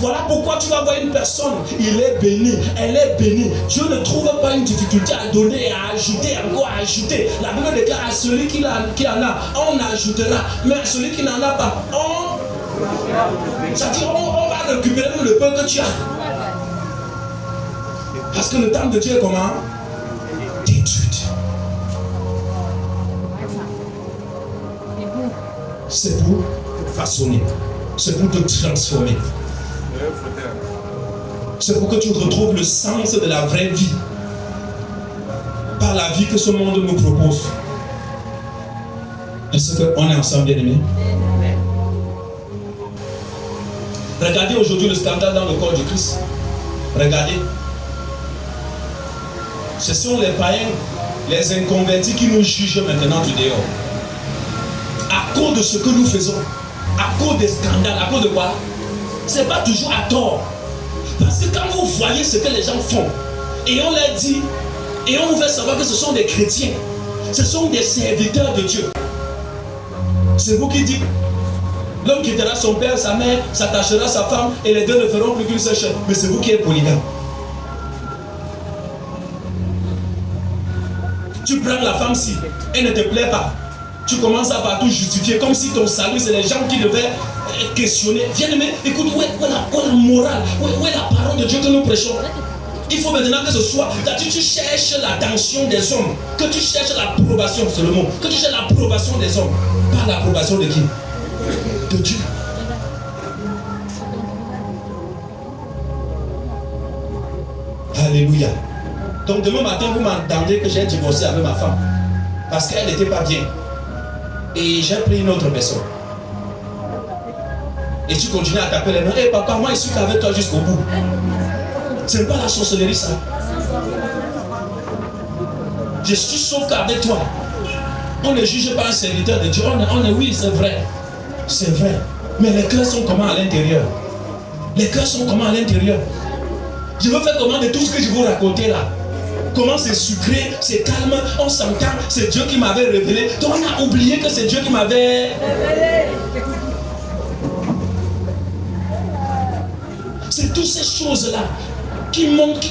Voilà pourquoi tu vas voir une personne, il est béni, elle est bénie. Dieu ne trouve pas une difficulté à donner et à ajouter, encore à ajouter. La Bible déclare à celui qui en a, on ajoutera. Mais à celui qui n'en a pas, c'est-à-dire on va récupérer le peu que tu as. Parce que le temple de Dieu est comment? Détruit. C'est pour te façonner. C'est pour te transformer. C'est pour que tu retrouves le sens de la vraie vie par la vie que ce monde nous propose. Est-ce qu'on est ensemble, bien-aimés? Regardez aujourd'hui le scandale dans le corps du Christ. Regardez. Ce sont les païens, les inconvertis qui nous jugent maintenant du dehors. À cause de ce que nous faisons, à cause des scandales, à cause de quoi? C'est pas toujours à tort. Parce que quand vous voyez ce que les gens font, et on leur dit, et on vous fait savoir que ce sont des chrétiens, ce sont des serviteurs de Dieu. C'est vous qui dites, l'homme quittera son père, sa mère, s'attachera à sa femme, et les deux ne feront plus qu'une seule chair. Mais c'est vous qui êtes polygame. Tu prends la femme si elle ne te plaît pas. Tu commences à partout justifier, comme si ton salut, c'est les gens qui devaient questionner. Viens, mais écoute, où est la morale, où est la parole de Dieu que nous prêchons? Il faut maintenant que ce soit, tu cherches l'attention des hommes, que tu cherches l'approbation, c'est le mot, que tu cherches l'approbation des hommes, pas l'approbation de qui? De Dieu. Alléluia. Donc demain matin, vous m'entendez que j'ai divorcé avec ma femme, parce qu'elle n'était pas bien. Et j'ai pris une autre personne. Et tu continues à taper les mains. Hé papa, moi je suis avec toi jusqu'au bout. C'est pas la sorcellerie ça. Je suis sauf qu'avec toi. On ne juge pas un serviteur de Dieu. Oui, c'est vrai. C'est vrai. Mais les cœurs sont comment à l'intérieur? Les cœurs sont comment à l'intérieur? Je veux faire comment de tout ce que je vous raconter là? Comment c'est sucré, c'est calme, on s'entend, c'est Dieu qui m'avait révélé. Donc on a oublié que c'est Dieu qui m'avait révélé. C'est toutes ces choses-là qui montrent,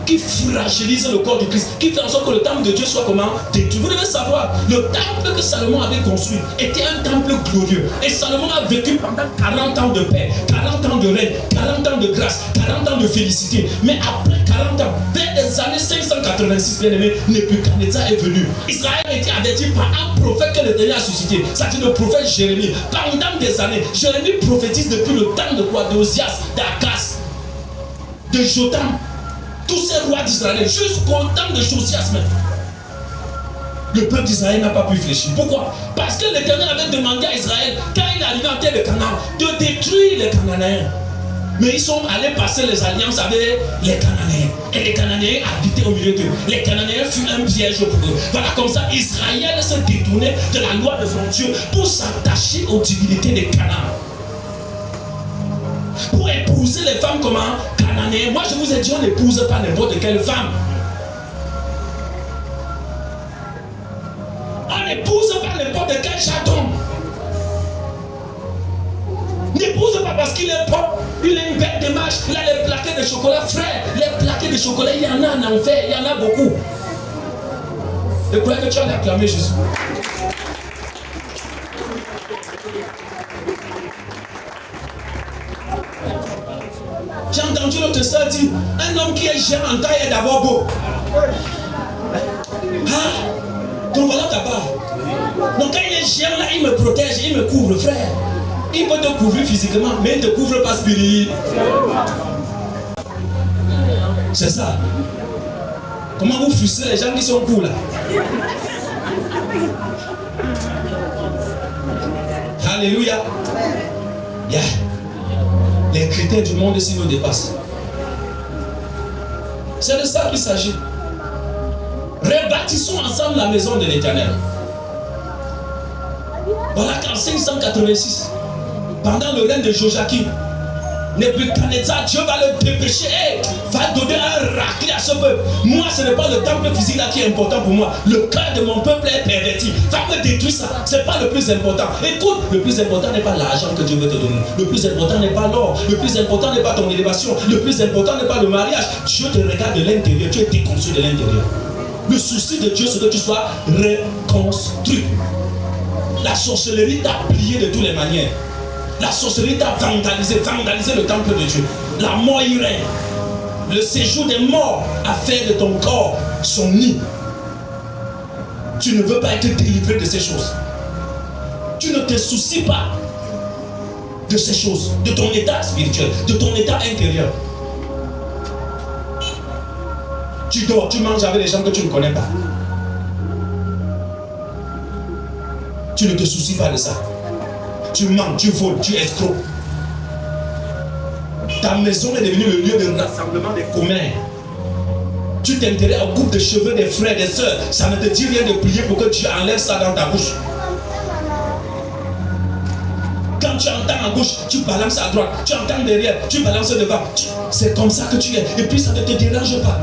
qui fragilisent le corps de Christ, qui fait en sorte que le temple de Dieu soit comment détruit. Vous devez savoir, le temple que Salomon avait construit était un temple glorieux. Et Salomon a vécu pendant 40 ans de paix, 40 ans de règne, 40 ans de grâce, 40 ans de félicité. Mais après 40 ans, vers les années 586, bien aimé, Nebuchadnezzar est venu. Israël a été averti par un prophète que l'Éternel a suscité. C'est-à-dire le prophète Jérémie. Pendant des années, Jérémie prophétise depuis le temps de quoi? D'Osias, d'Akas, de Jotam, tous ces rois d'Israël, jusqu'au temps de Josias même. Le peuple d'Israël n'a pas pu fléchir. Pourquoi? Parce que l'Éternel avait demandé à Israël, quand il est arrivé en terre de Canaan, de détruire les Cananéens. Mais ils sont allés passer les alliances avec les Cananéens. Et les Cananéens habitaient au milieu d'eux. Les Cananéens furent un piège pour eux. Voilà, comme ça, Israël se détournait de la loi de son Dieu pour s'attacher aux divinités des Canaan. Pour épouser les femmes comment? Cananéennes. Moi je vous ai dit, on n'épouse pas n'importe quelle femme. On n'épouse pas n'importe quel chaton. N'épouse pas parce qu'il est propre, il a une belle démarche, il a les plaquettes de chocolat frais. Les plaquettes de chocolat, il y en a en enfer, il y en a beaucoup. Je croyais que tu allais acclamer Jésus. J'ai entendu l'autre soeur dire, un homme qui est jeune en taille est d'abord beau. Ah, donc voilà ta part. Donc quand il est jeune là, il me protège, il me couvre, frère. Il peut te couvrir physiquement, mais il ne te couvre pas spirituellement. C'est ça. Comment vous frustrez les gens qui sont cool là? Alléluia. Yeah. Les critères du monde ici nous dépassent. C'est de ça qu'il s'agit. Rebâtissons ensemble la maison de l'Éternel. Voilà qu'en 586, pendant le règne de Joachim, Nebuchadnezzar, Dieu va le dépêcher, va donner un raclé à ce peuple. Moi, ce n'est pas le temple physique là qui est important pour moi. Le cœur de mon peuple est perverti. Va me détruire ça. Ce n'est pas le plus important. Écoute, le plus important n'est pas l'argent que Dieu veut te donner. Le plus important n'est pas l'or. Le plus important n'est pas ton élévation. Le plus important n'est pas le mariage. Dieu te regarde de l'intérieur. Tu es déconstruit de l'intérieur. Le souci de Dieu, c'est que tu sois reconstruit. La sorcellerie t'a plié de toutes les manières. La sorcellerie t'a vandalisé le temple de Dieu. La mort y règne. Le séjour des morts a fait de ton corps son nid. Tu ne veux pas être délivré de ces choses. Tu ne te soucies pas de ces choses, de ton état spirituel, de ton état intérieur. Tu dors, tu manges avec les gens que tu ne connais pas. Tu ne te soucies pas de ça. Tu mens, tu voles, tu escroques. Ta maison est devenue le lieu de rassemblement des communs. Tu t'intéresses au coupe de cheveux des frères, des sœurs. Ça ne te dit rien de prier pour que tu enlèves ça dans ta bouche. Quand tu entends à gauche, tu balances à droite. Tu entends derrière, tu balances devant. C'est comme ça que tu es. Et puis ça ne te dérange pas.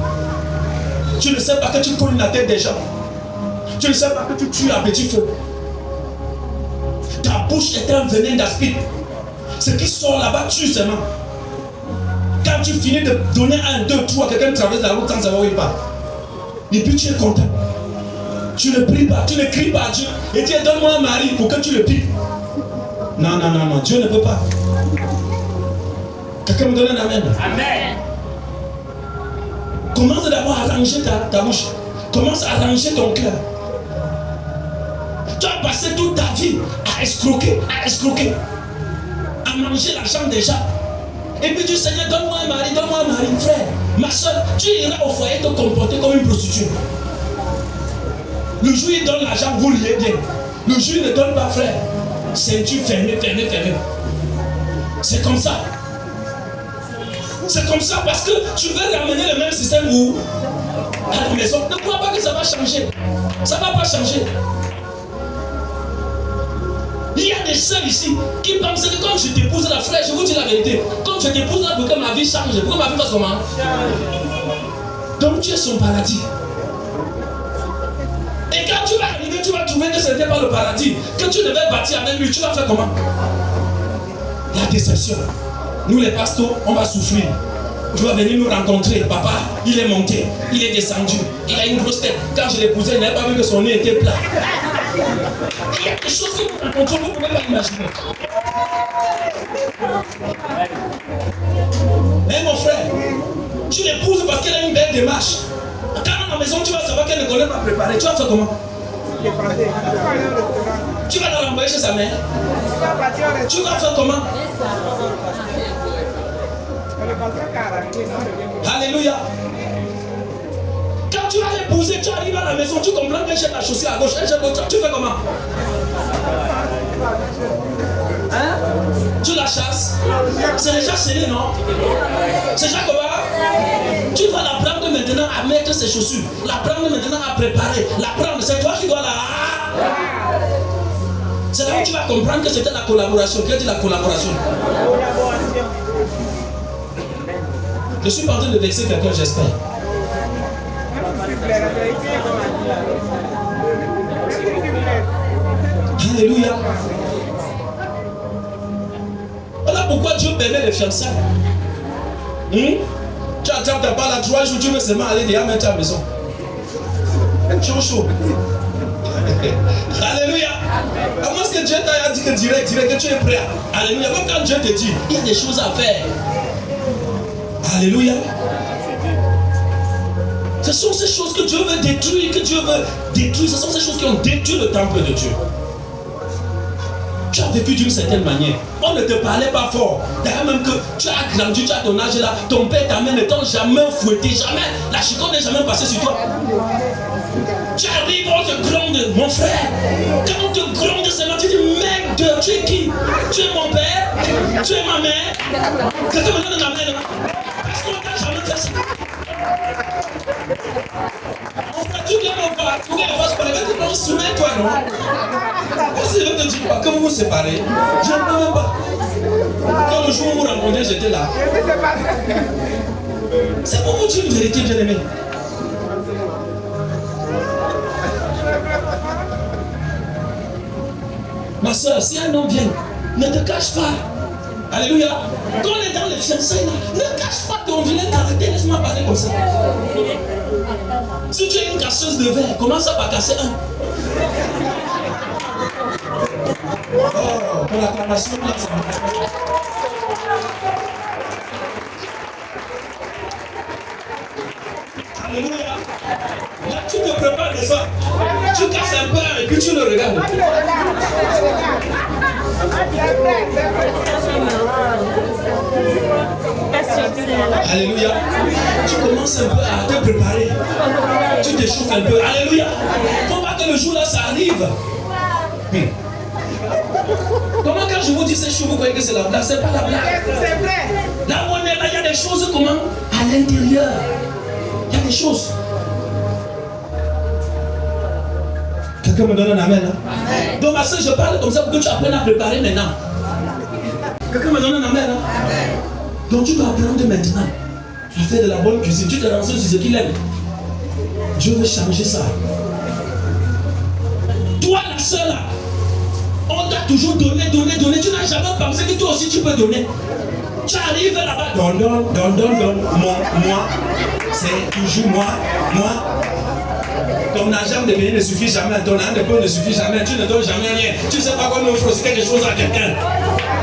Tu ne sais pas que tu colles la tête des gens. Tu ne sais pas que tu tues à petit feu. Ta bouche est un venin d'aspide. Ce qui sort là-bas tue seulement. Quand tu finis de donner 1, 2, 3, quelqu'un traverse la route sans savoir où il part. Et puis tu es content. Tu ne pries pas, tu ne cries pas à Dieu. Et tu dis donne-moi un mari pour que tu le piques. Non, non, non, non, Dieu ne peut pas. Quelqu'un me donne un amen. Amen. Commence d'abord à arranger ta bouche. Commence à arranger ton cœur. Tu as passé toute ta vie à escroquer, à manger l'argent des gens. Et puis tu dis, Seigneur, donne-moi un mari, frère. Ma soeur, tu iras au foyer te comporter comme une prostituée. Le jour où il donne l'argent, vous riez bien. Le jour où il ne donne pas, frère, ceinture fermée. C'est comme ça. C'est comme ça parce que tu veux ramener le même système où à la maison. Ne crois pas que ça va changer. Ça ne va pas changer. Il y a des sœurs ici qui pensent que comme je t'épouse la frère, je vous dis la vérité, comme je t'épouse là pour que ma vie change, pour que ma vie fasse comment? Donc tu es son paradis. Et quand tu vas arriver, tu vas trouver que ce n'était pas le paradis, que tu devais bâtir avec lui, tu vas faire comment? La déception. Nous les pasteurs, on va souffrir. Tu vas venir nous rencontrer. Papa, il est monté, il est descendu, il a une grosse tête. Quand je l'épousais, il n'avait pas vu que son nez était plat. Il y a des choses que vous rencontrez, vous ne pouvez pas imaginer. Mais mon frère, tu l'épouses parce qu'elle a une belle démarche. Quand à la maison, tu vas savoir qu'elle ne connaît pas préparer. Tu vas faire comment? Tu vas la renvoyer chez sa mère. Tu vas faire comment? Alléluia. Quand tu vas l'épouser, tu arrives à la maison, tu comprends qu'elle jette la chaussure à gauche, elle jette l'autre. Tu fais comment? Hein? Tu la chasses? C'est déjà scellé, non? C'est déjà comment? Tu dois l'apprendre maintenant à mettre ses chaussures, l'apprendre maintenant à préparer, l'apprendre. C'est toi qui dois la... C'est là où tu vas comprendre que c'était la collaboration. Qui a dit la collaboration? Je suis pas en train de vexer quelqu'un, j'espère. Alléluia. Voilà pourquoi Dieu permet les fiançailles. Tu attends pas là 3 jours, tu veux seulement aller déjà mettre à la maison. Chaud. Alléluia. À moins que Dieu t'a dit que direct, que tu es prêt. Alléluia. Même quand Dieu te dit, il y a des choses à faire. Alléluia. Ce sont ces choses que Dieu veut détruire, Ce sont ces choses qui ont détruit le temple de Dieu. Tu as vécu d'une certaine manière. On ne te parlait pas fort. D'ailleurs, même que tu as grandi, tu as ton âge là, ton père, ta mère ne t'ont jamais fouetté, jamais. La chicotte n'est jamais passée sur toi. Tu arrives, on te gronde, mon frère. Quand on te gronde seulement, tu dis, merde, tu es qui? Tu es mon père? Tu es ma mère? Quelqu'un me donne la main là. Parce qu'on t'a jamais fait ça. On fait tout bien, on va. Pour qu'elle fasse parler, tu vas soumettre-toi, non? Parce que je te dis quoi, quand vous vous séparez, je ne peux même pas. Quand le jour où vous rencontrez, j'étais là. C'est pour vous dire une vérité, bien aimé. Ma soeur, si un homme vient, ne te cache pas. Alléluia. Quand on est dans les fiançailles, ne cache pas ton vilain caractère. Laisse-moi parler comme ça. Si tu es une casseuse de verre, commence par casser un. Oh, pour l'acclamation, là, ça va. Alléluia. Là, tu te prépares de ça. Tu casses un pain et puis tu le regardes. Alléluia. Tu commences un peu à te préparer. Tu t'échauffes un peu. Alléluia. Faut pas que le jour là ça arrive. Comment quand je vous dis ces choses, vous croyez que c'est la blague? C'est pas la blague. Là où on est là, il y a des choses comment? À l'intérieur. Il y a des choses. Quelqu'un me donne un amen, hein? Amen. Donc ma soeur, je parle comme ça pour que tu apprennes à préparer maintenant. Quelqu'un me donne un amen, hein? Amen. Donc tu dois apprendre maintenant à faire de la bonne cuisine. Tu te renseignes sur ce qu'il aime. Dieu veut changer ça. Toi la soeur là, on t'a toujours donné. Tu n'as jamais pensé que toi aussi tu peux donner. Tu arrives là-bas, donne. Moi, c'est toujours moi. Ton argent de venir ne suffit jamais, ton argent de pain ne suffit jamais, tu ne donnes jamais rien. Tu ne sais pas comment offrir aussi quelque chose à quelqu'un.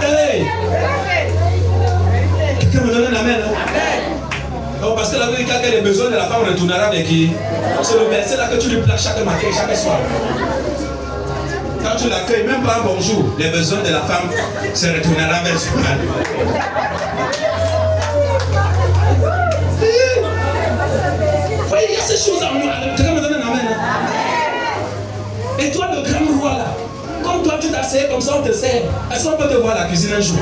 Hey! Quelqu'un me donne un amen, hein? Donc, parce que la vérité, quand elle a besoin de la femme, on retournera avec qui? C'est le verset là que tu lui places chaque matin, chaque soir. Quand tu l'accueilles, même pas un bonjour, les besoins de la femme se retournera vers son mari. Voyez, il y a ces choses en moi. Quelqu'un me donne un amen. Et toi, le grand roi là, comme toi tu t'asseyes comme ça, on te sert. Est-ce qu'on peut te voir à la cuisine un jour?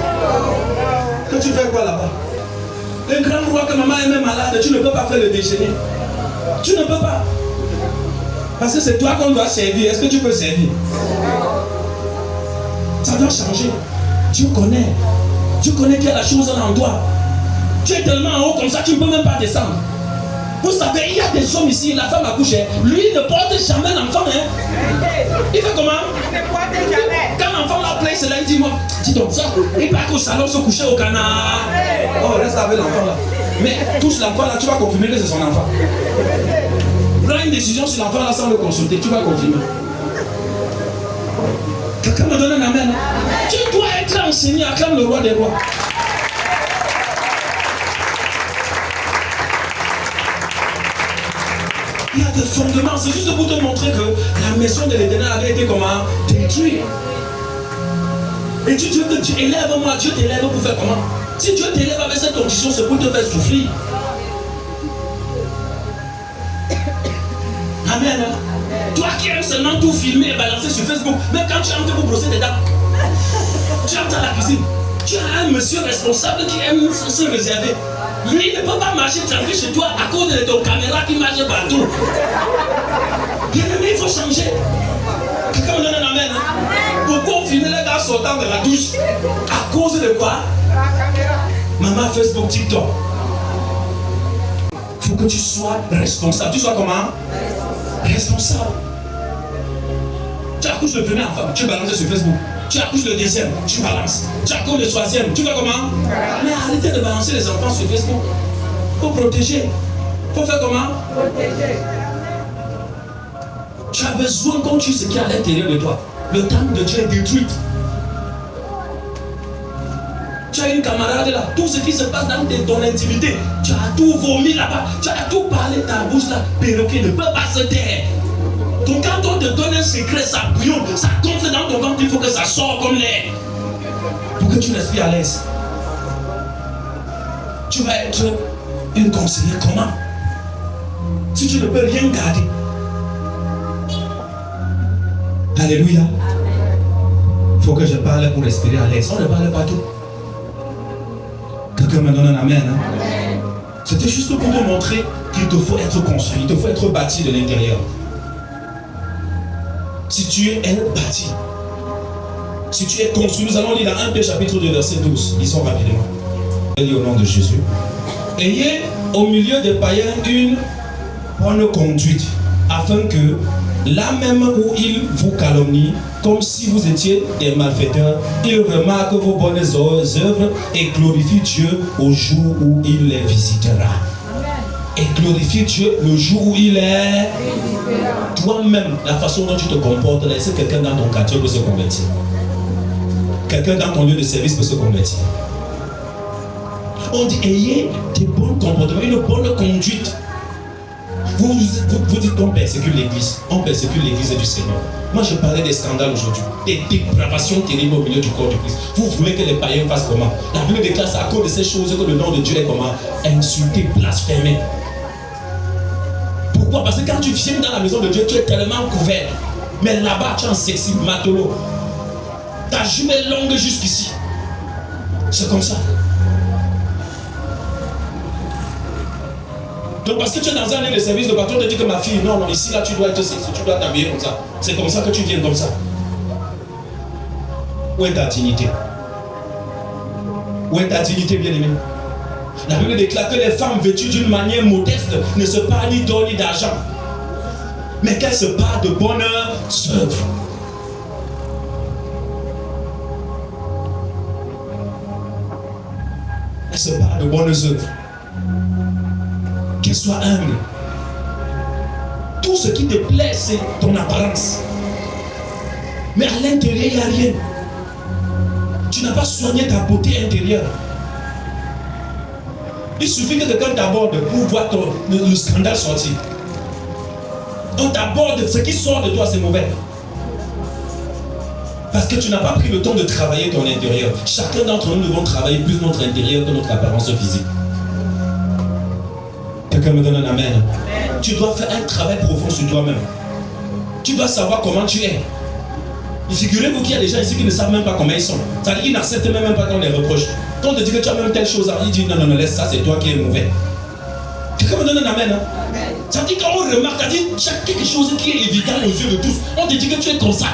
Que tu fais quoi là-bas? Le grand roi que maman est même malade, tu ne peux pas faire le déjeuner. Tu ne peux pas. Parce que c'est toi qu'on doit servir. Est-ce que tu peux servir? Ça doit changer. Dieu connaît qu'il y a la chose en toi. Tu es tellement en haut comme ça, tu ne peux même pas descendre. Vous savez, il y a des hommes ici, la femme a couché. Lui ne porte jamais l'enfant. Hein? Il fait comment? Il ne porte jamais. Quand l'enfant l'a plaint, il se lève, il dit moi, dis donc ça, il part au salon se coucher au canard. Oh, reste avec l'enfant là. Mais touche l'enfant là, tu vas confirmer que c'est son enfant. Prends une décision sur l'enfant là sans le consulter, tu vas confirmer. Quelqu'un me donne un amen. Tu dois être enseigné, acclame le roi des rois. Il y a des fondements, c'est juste pour te montrer que la maison de l'Éternel avait été comment détruite. Et tu dis que tu élèves moi, Dieu t'élève pour faire comment? Si Dieu t'élève avec cette condition, c'est pour te faire souffrir. Amen. Toi qui aimes seulement tout filmer et balancer sur Facebook, même quand tu entres pour brosser tes dents, tu entres à la cuisine, tu as un monsieur responsable qui aime se réserver. Lui, il ne peut pas marcher tranquille chez toi à cause de ton caméra qui marche partout. Bien aimé, il faut changer. Quelqu'un me donne un amen. Pourquoi on filme les gars sortant de la douche? À cause de quoi? Maman, Facebook, TikTok. Il faut que tu sois responsable. Tu sois comment? Responsable. Tu accouches le premier enfant, tu balances sur Facebook. Tu accouches le deuxième, tu balances. Tu accouches le troisième, tu fais comment? Mais arrêtez de balancer les enfants sur Facebook. Il faut protéger. Il faut faire comment? Protéger. Tu as besoin qu'on tue ce qui est à l'intérieur de toi. Le temple de Dieu est détruit. Tu as une camarade là, tout ce qui se passe dans ton intimité, tu as tout vomi là-bas, tu as tout parlé, ta bouche là, perroquet ne peut pas se taire. Donc quand on te donne un secret, ça bouillonne, ça gonfle dans ton ventre, il faut que ça sorte comme l'air. Pour que tu respires à l'aise. Tu vas être une conseillère comment? Si tu ne peux rien garder. Alléluia. Il faut que je parle pour respirer à l'aise. On ne parle pas tout. Quelqu'un me donne un amen. Hein? C'était juste pour te montrer qu'il te faut être construit, il te faut être bâti de l'intérieur. Si tu es bâti, si tu es construit, nous allons lire dans 1 Pierre chapitre 2 verset 12. Lisons rapidement. Je lis au nom de Jésus. Ayez au milieu des païens une bonne conduite, afin que là même où ils vous calomnient, comme si vous étiez des malfaiteurs, ils remarquent vos bonnes œuvres et glorifient Dieu au jour où il les visitera. Et glorifie Dieu le jour où il est. Toi-même, la façon dont tu te comportes, laissez quelqu'un dans ton quartier peut se convertir. Quelqu'un dans ton lieu de service peut se convertir. On dit ayez des bons comportements, une bonne conduite. Vous dites qu'on persécute l'église. On persécute l'église du Seigneur. Moi je parlais des scandales aujourd'hui, des dépravations terribles au milieu du corps de Christ. Vous voulez que les païens fassent comment? La Bible déclare à cause de ces choses que le nom de Dieu est comment? Insulté, blasphémé. Pourquoi? Parce que quand tu viens dans la maison de Dieu, tu es tellement couvert. Mais là-bas, tu es en sexy, matelot. Ta jupe est longue jusqu'ici. C'est comme ça. Donc parce que tu es dans un lieu de service, le patron te dit que ma fille, non, ici là tu dois être sexy, tu dois t'habiller comme ça. C'est comme ça que tu viens comme ça. Où est ta dignité? Où est ta dignité, bien-aimé? La Bible déclare que les femmes vêtues d'une manière modeste ne se parent ni d'or ni d'argent, mais qu'elles se parent de bonnes œuvres. Elles se parent de bonnes œuvres. Qu'elle soit humble. Tout ce qui te plaît, c'est ton apparence. Mais à l'intérieur, il n'y a rien. Tu n'as pas soigné ta beauté intérieure. Il suffit que quelqu'un t'aborde pour voir le scandale sortir. On t'aborde, ce qui sort de toi, c'est mauvais. Parce que tu n'as pas pris le temps de travailler ton intérieur. Chacun d'entre nous devons travailler plus notre intérieur que notre apparence physique. Quelqu'un me donne un amen. Amen. Tu dois faire un travail profond sur toi-même. Tu dois savoir comment tu es. Et figurez-vous qu'il y a des gens ici qui ne savent même pas comment ils sont. C'est-à-dire qu'ils n'acceptent même pas qu'on les reproche. Quand on te dit que tu as même telle chose, il dit non, laisse ça, c'est toi qui es mauvais. Quelqu'un me donne un amen. Hein? Amen. C'est-à-dire quand on remarque, chaque quelque chose qui est évident aux yeux de tous, on te dit que tu es comme ça.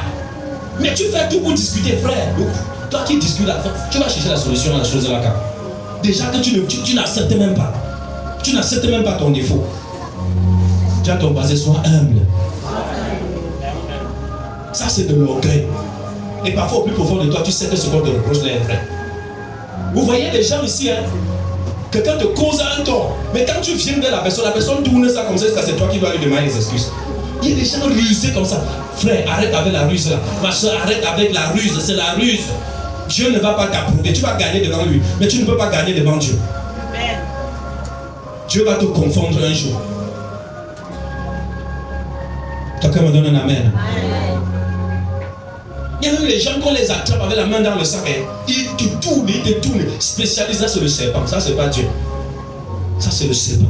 Mais tu fais tout pour discuter, frère. Donc, toi qui discutes là, tu vas chercher la solution à la chose là. Déjà que tu n'acceptes même pas. Tu n'acceptes même pas ton défaut. Tu as ton passé, sois humble. Ça c'est de l'orgueil. Et parfois au plus profond de toi, tu sais que ce qu'on te reproche est vrai. Vous voyez les gens ici, hein? Quelqu'un te cause un tort. Mais quand tu viens vers la personne tourne ça comme ça, c'est toi qui dois lui demander des excuses. Il y a des gens rusés comme ça. Frère, arrête avec la ruse là. Ma soeur, arrête avec la ruse. C'est la ruse. Dieu ne va pas t'approuver. Tu vas gagner devant lui. Mais tu ne peux pas gagner devant Dieu. Amen. Dieu va te confondre un jour. Quelqu'un me donne un amen. Amen. Il y a même les gens qu'on les attrape avec la main dans le sac. Ils te tournent. Spécialisés sur le serpent. Ça, c'est pas Dieu. Ça, c'est le serpent.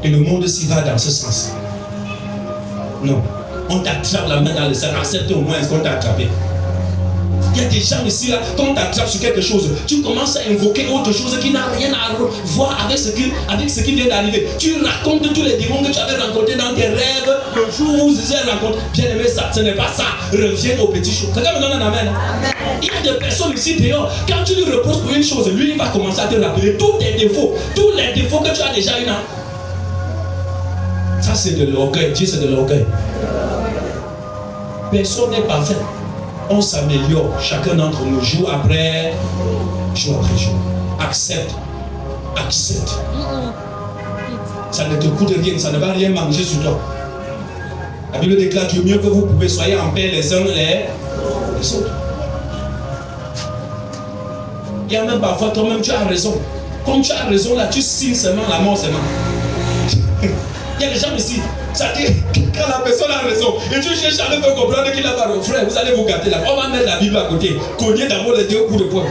Et le monde s'y va dans ce sens. Non. On t'attrape la main dans le sac. Accepte au moins ce qu'on t'a attrapé. Il y a des gens ici, là, quand on t'attrape sur quelque chose, tu commences à invoquer autre chose qui n'a rien à voir avec ce qui vient d'arriver. Tu racontes tous les démons que tu avais rencontrés dans tes rêves, le jour où vous avez rencontré. Bien aimé, ça, ce n'est pas ça. Reviens au petit chose. Quelqu'un me donne un amen. Amen. Il y a des personnes ici dehors, quand tu lui reproches pour une chose, lui, il va commencer à te rappeler tous tes défauts, tous les défauts que tu as déjà eu. Ça, c'est de l'orgueil. Dieu, c'est de l'orgueil. Personne n'est parfait. On s'améliore, chacun d'entre nous, jour après jour. Accepte. Ça ne te coûte rien, ça ne va rien manger sur toi. La Bible déclare que mieux que vous pouvez, soyez en paix les uns les autres. Il y a même parfois toi-même, tu as raison. Comme tu as raison là, tu signes seulement la mort seulement. Il y a des gens ici, ça dit, quand la personne a raison, et tu cherches à le faire comprendre qu'il n'a pas raison, frère, vous allez vous gâter là. On va mettre la Bible à côté, cogner d'abord les deux coups de poing.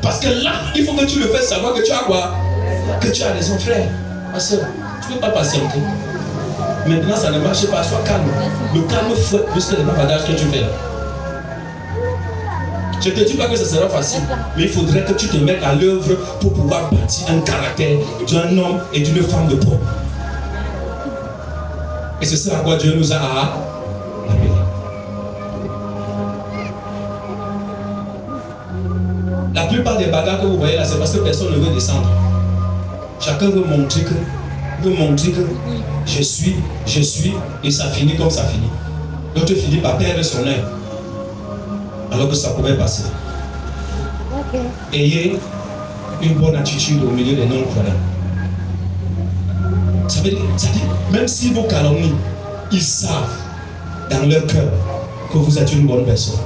Parce que là, il faut que tu le fasses savoir que tu as quoi? Que tu as raison, frère. Ma soeur, tu ne peux pas patienter. Maintenant, ça ne marche pas, sois calme. Le calme fouette plus que le bavardage que tu fais là. Je ne te dis pas que ce sera facile, mais il faudrait que tu te mettes à l'œuvre pour pouvoir bâtir un caractère d'un homme et d'une femme de foi. Et c'est ça à quoi Dieu nous a appelés. La plupart des bagarres que vous voyez là, c'est parce que personne ne veut descendre. Chacun veut montrer que je suis, et ça finit comme ça finit. L'autre finit par perdre son œil. Alors que ça pouvait passer. Okay. Ayez une bonne attitude au milieu des non-croyants. Ça veut dire, même s'ils vous calomnient, ils savent dans leur cœur que vous êtes une bonne personne.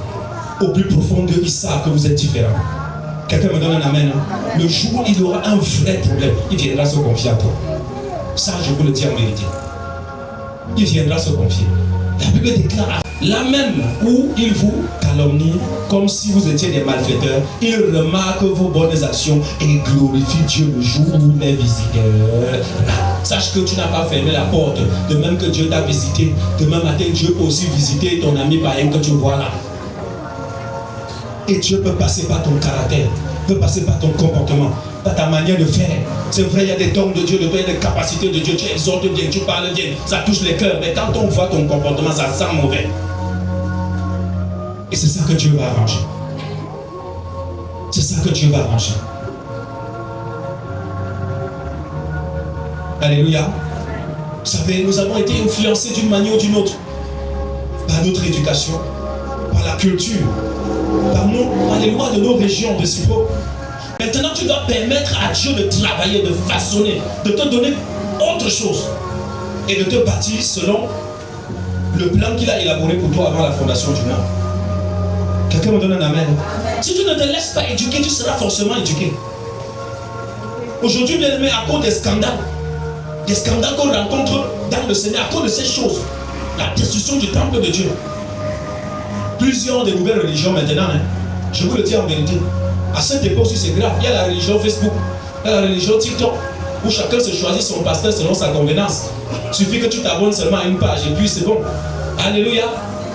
Au plus profond d'eux, ils savent que vous êtes différent. Quelqu'un me donne un amen. Hein? Le jour où il aura un vrai problème, il viendra se confier à toi. Ça, je vous le dis en vérité. Il viendra se confier. La Bible déclare, là même où il vous calomnie, comme si vous étiez des malfaiteurs, il remarque vos bonnes actions et glorifie Dieu le jour où il est visiteur. Sache que tu n'as pas fermé la porte, de même que Dieu t'a visité. Demain matin, Dieu peut aussi visiter ton ami païen que tu vois là. Et Dieu peut passer par ton caractère, peut passer par ton comportement, par ta manière de faire. C'est vrai, il y a des dons de Dieu, il y a des capacités de Dieu, tu exhortes bien, tu parles bien, ça touche les cœurs. Mais quand on voit ton comportement, ça sent mauvais. Et c'est ça que Dieu va arranger. C'est ça que Dieu va arranger. Alléluia. Vous savez, nous avons été influencés d'une manière ou d'une autre par notre éducation, par la culture, par les lois de nos régions de Sipo. Maintenant, tu dois permettre à Dieu de travailler, de façonner, de te donner autre chose et de te bâtir selon le plan qu'il a élaboré pour toi avant la fondation du monde. Quelqu'un me donne un amen. Si tu ne te laisses pas éduquer, tu seras forcément éduqué. Aujourd'hui, bien aimé, à cause des scandales qu'on rencontre dans le Seigneur, à cause de ces choses, la destruction du temple de Dieu. Plusieurs des nouvelles religions maintenant, hein, je vous le dis en vérité, à cette époque aussi c'est grave. Il y a la religion Facebook, il y a la religion TikTok, où chacun se choisit son pasteur selon sa convenance. Il suffit que tu t'abonnes seulement à une page et puis c'est bon. Alléluia,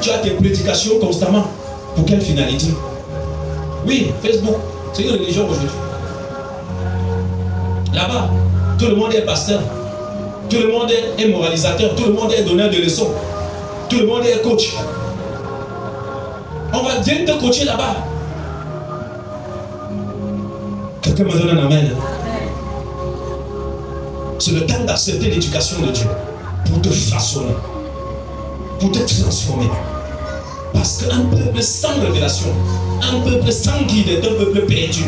tu as tes prédications constamment. Pour quelle finalité? Oui, Facebook, c'est une religion aujourd'hui. Là-bas, tout le monde est pasteur, tout le monde est moralisateur, tout le monde est donneur de leçons, tout le monde est coach. On va bien te coacher là-bas. Quelqu'un me donne un amen. C'est le temps d'accepter l'éducation de Dieu pour te façonner. pour te transformer. Parce qu'un peuple sans révélation, un peuple sans guide est un peuple perdu,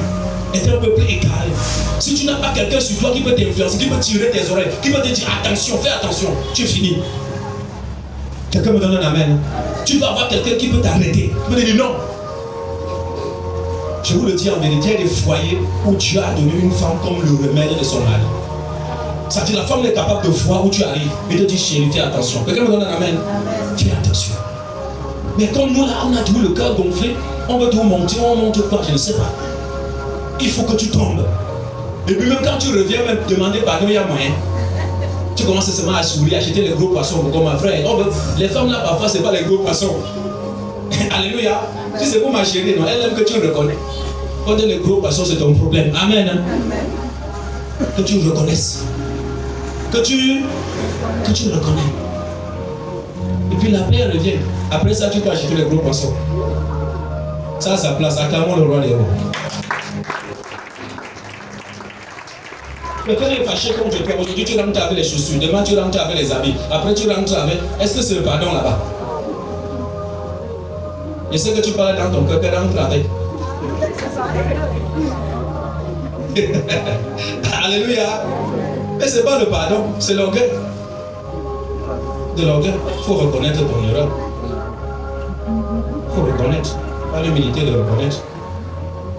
est un peuple égaré. Si tu n'as pas quelqu'un sur toi qui peut t'influencer, qui peut tirer tes oreilles, qui peut te dire attention, fais attention, tu es fini. Quelqu'un me donne un amen. Tu dois avoir quelqu'un qui peut t'arrêter, qui peut te dire non. Je vous le dis en vérité, il y a des foyers où Dieu a donné une femme comme le remède de son mari. C'est-à-dire la femme est capable de voir où tu arrives et te dire chérie, fais attention. Quelqu'un me donne un amen. Fais attention. Mais comme nous là, on a tout le cœur gonflé, on veut tout monter, on monte quoi, je ne sais pas. Il faut que tu tombes. Et puis même quand tu reviens, même demander pardon, il y a moyen. Tu commences seulement à sourire, acheter les gros poissons comme ma frère. Les femmes là, parfois, ce n'est pas les gros poissons. Alléluia. Si c'est pour ma chérie, non, elle aime que tu le reconnais. Quand les gros poissons, c'est ton problème. Amen. Hein? Que tu le reconnaisses. Que tu le reconnais. Et puis la paix revient. Après ça, tu peux acheter les gros poissons. Ça a sa place. Acclamons le roi des rois. Quelqu'un est fâché contre toi. Aujourd'hui, tu rentres avec les chaussures. Demain, tu rentres avec les habits. Après, tu rentres avec. Est-ce que c'est le pardon là-bas? Je sais que tu parles dans ton cœur, tu rentres avec. Alléluia. Mais ce n'est pas le pardon, c'est l'orgueil. De l'orgueil, il faut reconnaître ton erreur. Il faut reconnaître. Pas l'humilité de reconnaître.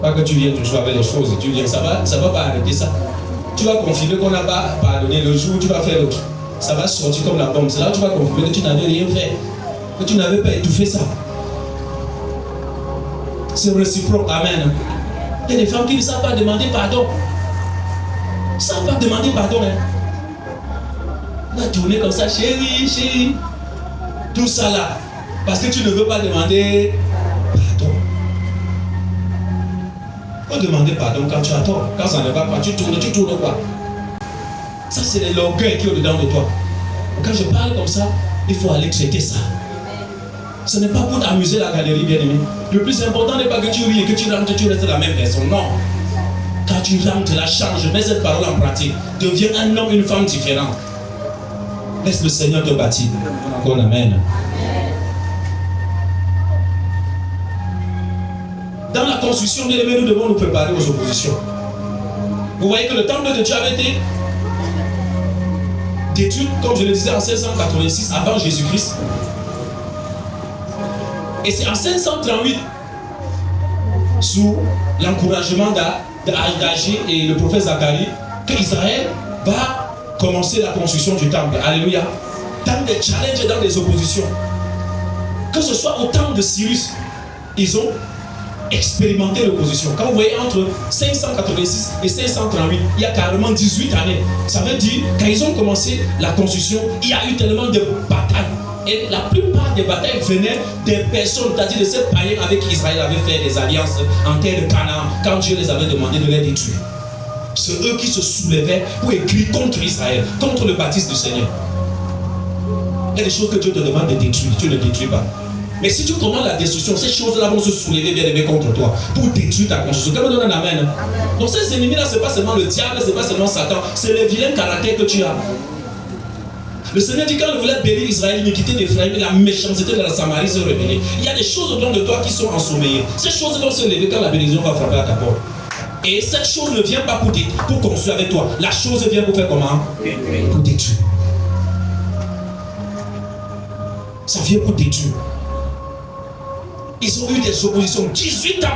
Pas que tu viennes toujours avec les choses et tu viens. Ça va pas arrêter ça. Tu vas confirmer qu'on n'a pas pardonné le jour où tu vas faire l'autre. Ça va sortir comme la bombe. C'est là où tu vas confirmer que tu n'avais rien fait. Que tu n'avais pas étouffé ça. C'est réciproque. Amen. Il y a des femmes qui ne savent pas demander pardon. Ils ne savent pas demander pardon. On va tourner comme ça, chérie, chérie. Tout ça là. Parce que tu ne veux pas demander pardon. Il faut demander pardon quand tu as tort. Quand ça ne va pas, tu tournes quoi. Ça, c'est l'orgueil qui est au-dedans de toi. Quand je parle comme ça, il faut aller traiter ça. Ce n'est pas pour t'amuser la galerie, bien aimé. Le plus important n'est pas que tu ris et que tu rentres, tu restes la même personne. Non. Quand tu rentres, la change, mets cette parole en pratique. Deviens un homme, une femme différente. Laisse le Seigneur te bâtir. Qu'on amène. Dans la construction, bien aimé, nous devons nous préparer aux oppositions. Vous voyez que le temple de Dieu avait été détruit, comme je le disais, en 1686, avant Jésus-Christ. Et c'est en 538, sous l'encouragement d'Agé et le prophète Zacharie, qu'Israël va commencer la construction du temple. Alléluia. Dans des challenges et dans des oppositions. Que ce soit au temps de Cyrus, ils ont expérimenté l'opposition. Quand vous voyez entre 586 et 538, il y a carrément 18 années. Ça veut dire, quand ils ont commencé la construction, il y a eu tellement de batailles. Et la plupart des batailles venaient des personnes, c'est-à-dire de ces païens avec qui Israël avait fait des alliances en terre de Canaan, quand Dieu les avait demandé de les détruire. C'est eux qui se soulevaient pour écrire contre Israël, contre le baptême du Seigneur. Il y a des choses que Dieu te demande de détruire, tu ne détruis pas. Mais si tu commandes la destruction, ces choses-là vont se soulever bien aimé contre toi pour détruire ta construction. Quelqu'un me donne un amen. Donc ces ennemis-là, ce n'est pas seulement le diable, ce n'est pas seulement Satan, c'est le vilain caractère que tu as. Le Seigneur dit quand il voulait bénir Israël, l'iniquité d'Éphraïm et la méchanceté de la Samarie se révéler. Il y a des choses autour de toi qui sont ensommeillées. Ces choses vont se lever quand la bénédiction va frapper à ta porte. Et cette chose ne vient pas pour construire avec toi. La chose vient pour faire comment? Pour détruire. Ça vient pour détruire. Ils ont eu des oppositions 18 ans.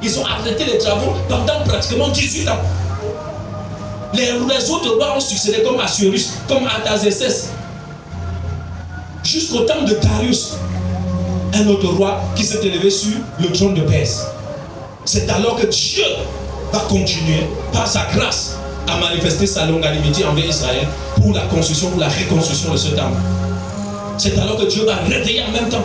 Ils ont arrêté les travaux pendant pratiquement 18 ans. Les autres rois ont succédé comme Assuérus, comme Artaxerxès. Jusqu'au temps de Darius, un autre roi qui s'est élevé sur le trône de Perse. C'est alors que Dieu va continuer, par sa grâce, à manifester sa longanimité envers Israël pour la construction, pour la reconstruction de ce temple. C'est alors que Dieu va réveiller en même temps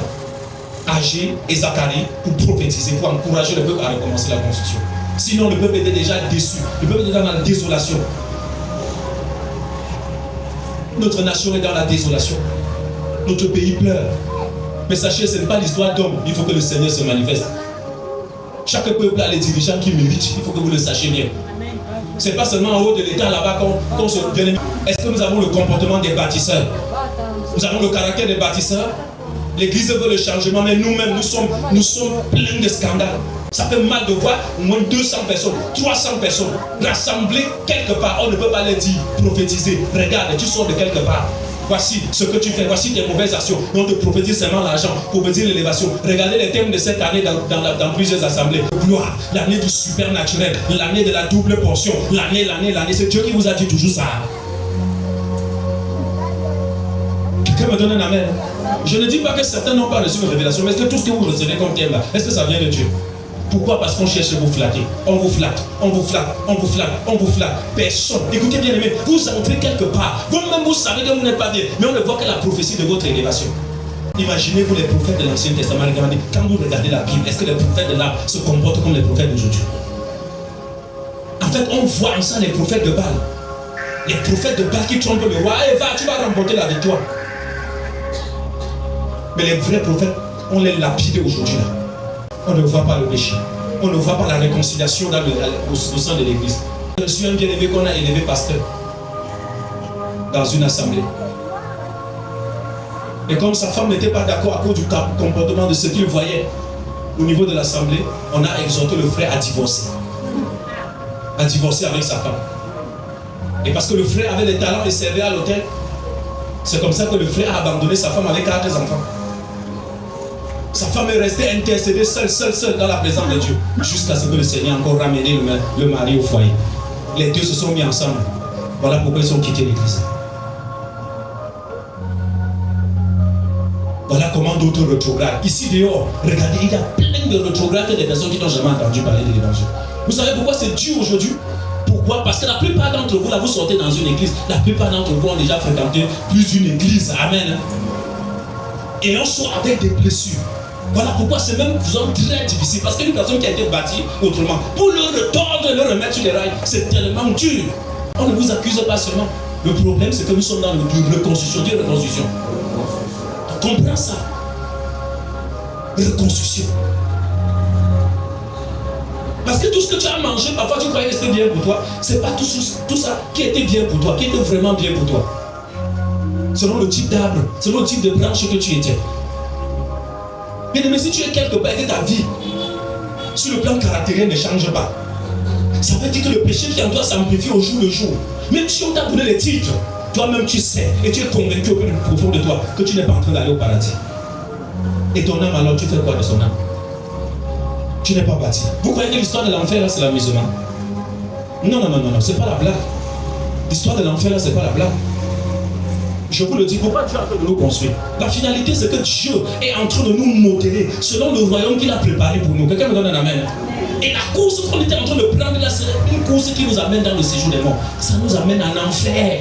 Agé et Zacharie pour prophétiser, pour encourager le peuple à recommencer la construction. Sinon, le peuple était déjà déçu. Le peuple était dans la désolation. Notre nation est dans la désolation. Notre pays pleure. Mais sachez, ce n'est pas l'histoire d'homme. Il faut que le Seigneur se manifeste. Chaque peuple a les dirigeants qui méritent. Il faut que vous le sachiez bien. Ce n'est pas seulement en haut de l'État là-bas qu'on se donne. Est-ce que nous avons le comportement des bâtisseurs? Nous avons le caractère des bâtisseurs? L'église veut le changement, mais nous-mêmes, nous sommes pleins de scandales. Ça fait mal de voir au moins 200 personnes, 300 personnes rassemblées quelque part. On ne peut pas les dire, prophétiser. Regarde, tu sors de quelque part. Voici ce que tu fais, voici tes mauvaises actions. On te prophétise seulement l'argent, prophétise l'élévation. Regardez les thèmes de cette année dans plusieurs assemblées. Gloire, l'année du supernaturel, l'année de la double portion, l'année. C'est Dieu qui vous a dit toujours ça. Quelqu'un me donne un amen. Je ne dis pas que certains n'ont pas reçu une révélation, mais est-ce que tout ce que vous recevez comme thème là, est-ce que ça vient de Dieu? Pourquoi? Parce qu'on cherche à vous flatter. On vous flatte, on vous flatte, on vous flatte, on vous flatte. Personne. Écoutez bien aimé, vous entrez quelque part. Vous-même vous savez que vous n'êtes pas bien, mais on ne voit que la prophétie de votre élévation. Imaginez-vous les prophètes de l'Ancien Testament. Regardez, quand vous regardez la Bible, est-ce que les prophètes de là se comportent comme les prophètes d'aujourd'hui? En fait, on voit en ça les prophètes de Baal. Les prophètes de Baal qui trompent le roi. Va, tu vas remporter la victoire. Mais les vrais prophètes, on les lapide aujourd'hui. On ne voit pas le péché. On ne voit pas la réconciliation au sein de l'église. Je suis un bien-aimé qu'on a élevé pasteur dans une assemblée. Et comme sa femme n'était pas d'accord à cause du comportement de ce qu'il voyait au niveau de l'assemblée, on a exhorté le frère à divorcer. À divorcer avec sa femme. Et parce que le frère avait des talents et servait à l'hôtel, c'est comme ça que le frère a abandonné sa femme avec 4 enfants. Sa femme est restée intercédée seule dans la présence de Dieu. Jusqu'à ce que le Seigneur a encore ramené le mari au foyer. Les deux se sont mis ensemble. Voilà pourquoi ils ont quitté l'église. Voilà comment d'autres rétrogrades. Ici dehors, regardez, il y a plein de rétrogrades et des personnes qui n'ont jamais entendu parler de l'évangile. Vous savez pourquoi c'est dur aujourd'hui? Pourquoi? Parce que la plupart d'entre vous, là, vous sortez dans une église. La plupart d'entre vous ont déjà fréquenté plus d'une église. Amen. Et on sort avec des blessures. Voilà pourquoi c'est même très difficile. Parce qu'une personne qui a été bâtie autrement, pour le retordre et le remettre sur les rails, c'est tellement dur. On ne vous accuse pas seulement. Le problème, c'est que nous sommes dans une reconstruction. Dieu, reconstruction. Comprends ça. Reconstruction. Parce que tout ce que tu as mangé, parfois tu croyais que c'était bien pour toi. C'est pas tout ça qui était bien pour toi, qui était vraiment bien pour toi. Selon le type d'arbre, selon le type de branche que tu étais. Mais si tu es quelque part et que ta vie, sur le plan caractériel, ne change pas, ça veut dire que le péché qui en toi s'amplifie au jour le jour. Même si on t'a donné les titres, toi-même tu sais et tu es convaincu au plus profond de toi que tu n'es pas en train d'aller au paradis. Et ton âme alors, tu fais quoi de son âme? Tu n'es pas bâti. Vous croyez que l'histoire de l'enfer là c'est l'amusement? Non, c'est pas la blague. L'histoire de l'enfer là c'est pas la blague. Je vous le dis, pourquoi Dieu est en train de nous construire? La finalité, c'est que Dieu est en train de nous modeler selon le royaume qu'il a préparé pour nous. Quelqu'un me donne un amen. Et la course qu'on était en train de prendre là, c'est une course qui nous amène dans le séjour des morts. Ça nous amène en enfer.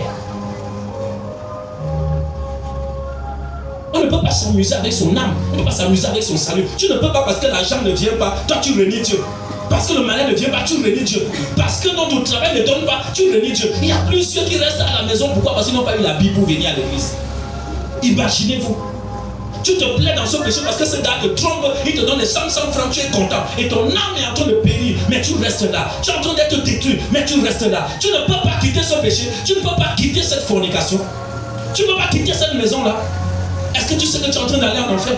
On ne peut pas s'amuser avec son âme. On ne peut pas s'amuser avec son salut. Tu ne peux pas parce que l'argent ne vient pas. Toi, tu renies Dieu. Parce que le malin ne vient pas, tu renies Dieu. Parce que notre travail ne donne pas, tu renies Dieu. Il y a plusieurs qui restent à la maison. Pourquoi? Parce qu'ils n'ont pas eu la Bible pour venir à l'église. Imaginez-vous. Tu te plais dans ce péché parce que ce gars te trompe, il te donne les 500 francs, tu es content. Et ton âme est en train de périr, mais tu restes là. Tu es en train d'être détruit, mais tu restes là. Tu ne peux pas quitter ce péché. Tu ne peux pas quitter cette fornication. Tu ne peux pas quitter cette maison-là. Est-ce que tu sais que tu es en train d'aller en enfer?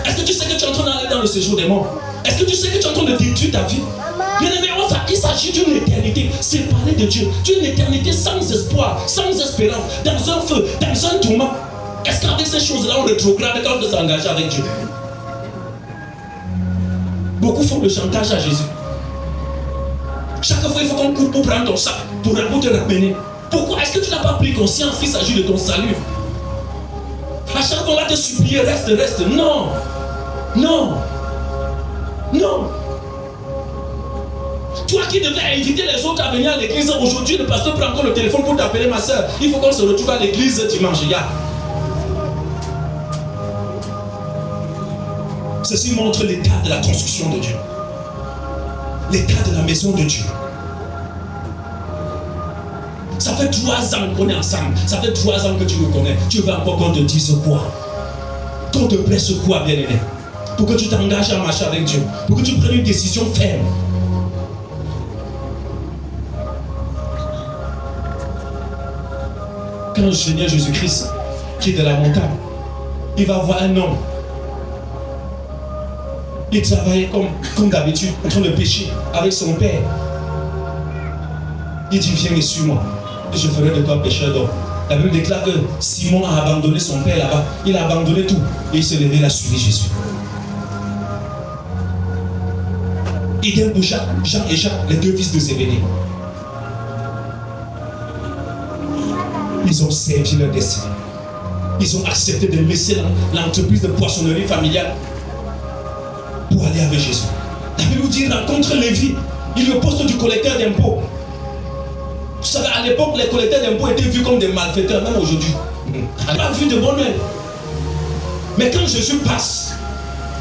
Est-ce que tu sais que tu es en train d'aller dans le séjour des morts? Est-ce que tu sais que tu es en train de détruire ta vie? Bien aimé, il s'agit d'une éternité séparée de Dieu, d'une éternité sans espoir, sans espérance, dans un feu, dans un tourment. Est-ce qu'avec ces choses-là, on rétrograde quand on veut s'engager avec Dieu? Beaucoup font le chantage à Jésus. Chaque fois, il faut qu'on coupe pour prendre ton sac, pour te ramener. Pourquoi? Est-ce que tu n'as pas pris conscience qu'il s'agit de ton salut? À chaque fois, on va te supplier, reste. Non. Toi qui devais inviter les autres à venir à l'église, aujourd'hui le pasteur prend encore le téléphone pour t'appeler ma soeur. Il faut qu'on se retrouve à l'église dimanche. Ceci montre l'état de la construction de Dieu. L'état de la maison de Dieu. Ça fait 3 ans qu'on est ensemble. Ça fait 3 ans que tu me connais. Tu veux encore qu'on te dise quoi? Qu'on te presse quoi, bien-aimé? Pour que tu t'engages à marcher avec Dieu. Pour que tu prennes une décision ferme. Quand le Seigneur Jésus-Christ, qui est de la montagne, il va voir un homme Il travaillait comme d'habitude, en train de pécher avec son père. Il dit, viens et suis-moi, et je ferai de toi pécheur d'homme. La Bible déclare que Simon a abandonné son père là-bas. Il a abandonné tout. Et il se levait, il a suivi Jésus. Idem pour Jean et Jacques, les deux fils de Zébédée. Ils ont servi leur destinée. Ils ont accepté de laisser l'entreprise de poissonnerie familiale pour aller avec Jésus. La Bible dit, il rencontre Lévi. Il est au poste du collecteur d'impôts. Vous savez, à l'époque, les collecteurs d'impôts étaient vus comme des malfaiteurs, même aujourd'hui. On n'a pas vu de bon œil. Mais quand Jésus passe,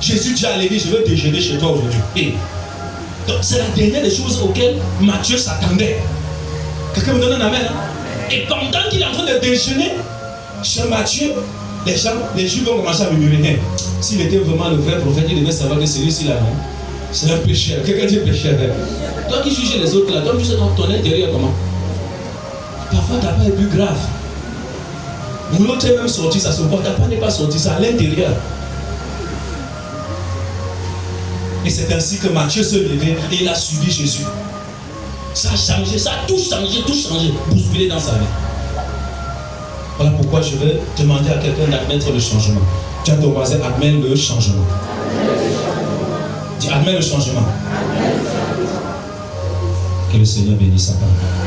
Jésus dit à Lévi, je veux déjeuner chez toi aujourd'hui. Et donc c'est la dernière des choses auxquelles Matthieu s'attendait. Quelqu'un me donne un amen, hein? Et pendant qu'il est en train de déjeuner chez Matthieu, les Juifs vont commencer à murmurer. S'il était vraiment le vrai prophète, il devait savoir que celui-ci là, non? C'est un pécheur. Quelqu'un dit pécheur. Toi qui juges les autres là, toi tu sais ton intérieur comment? Parfois ta part est plus grave. L'autre est même sorti, ça se voit. Ta part n'est pas sorti, c'est à l'intérieur. Et c'est ainsi que Matthieu se levait et il a suivi Jésus. Ça a changé, ça a tout changé, bousculé dans sa vie. Voilà pourquoi je vais demander à quelqu'un d'admettre le changement. Tu as ton voisin, admets le changement. Dis, admets le changement. Que le Seigneur bénisse sa parole.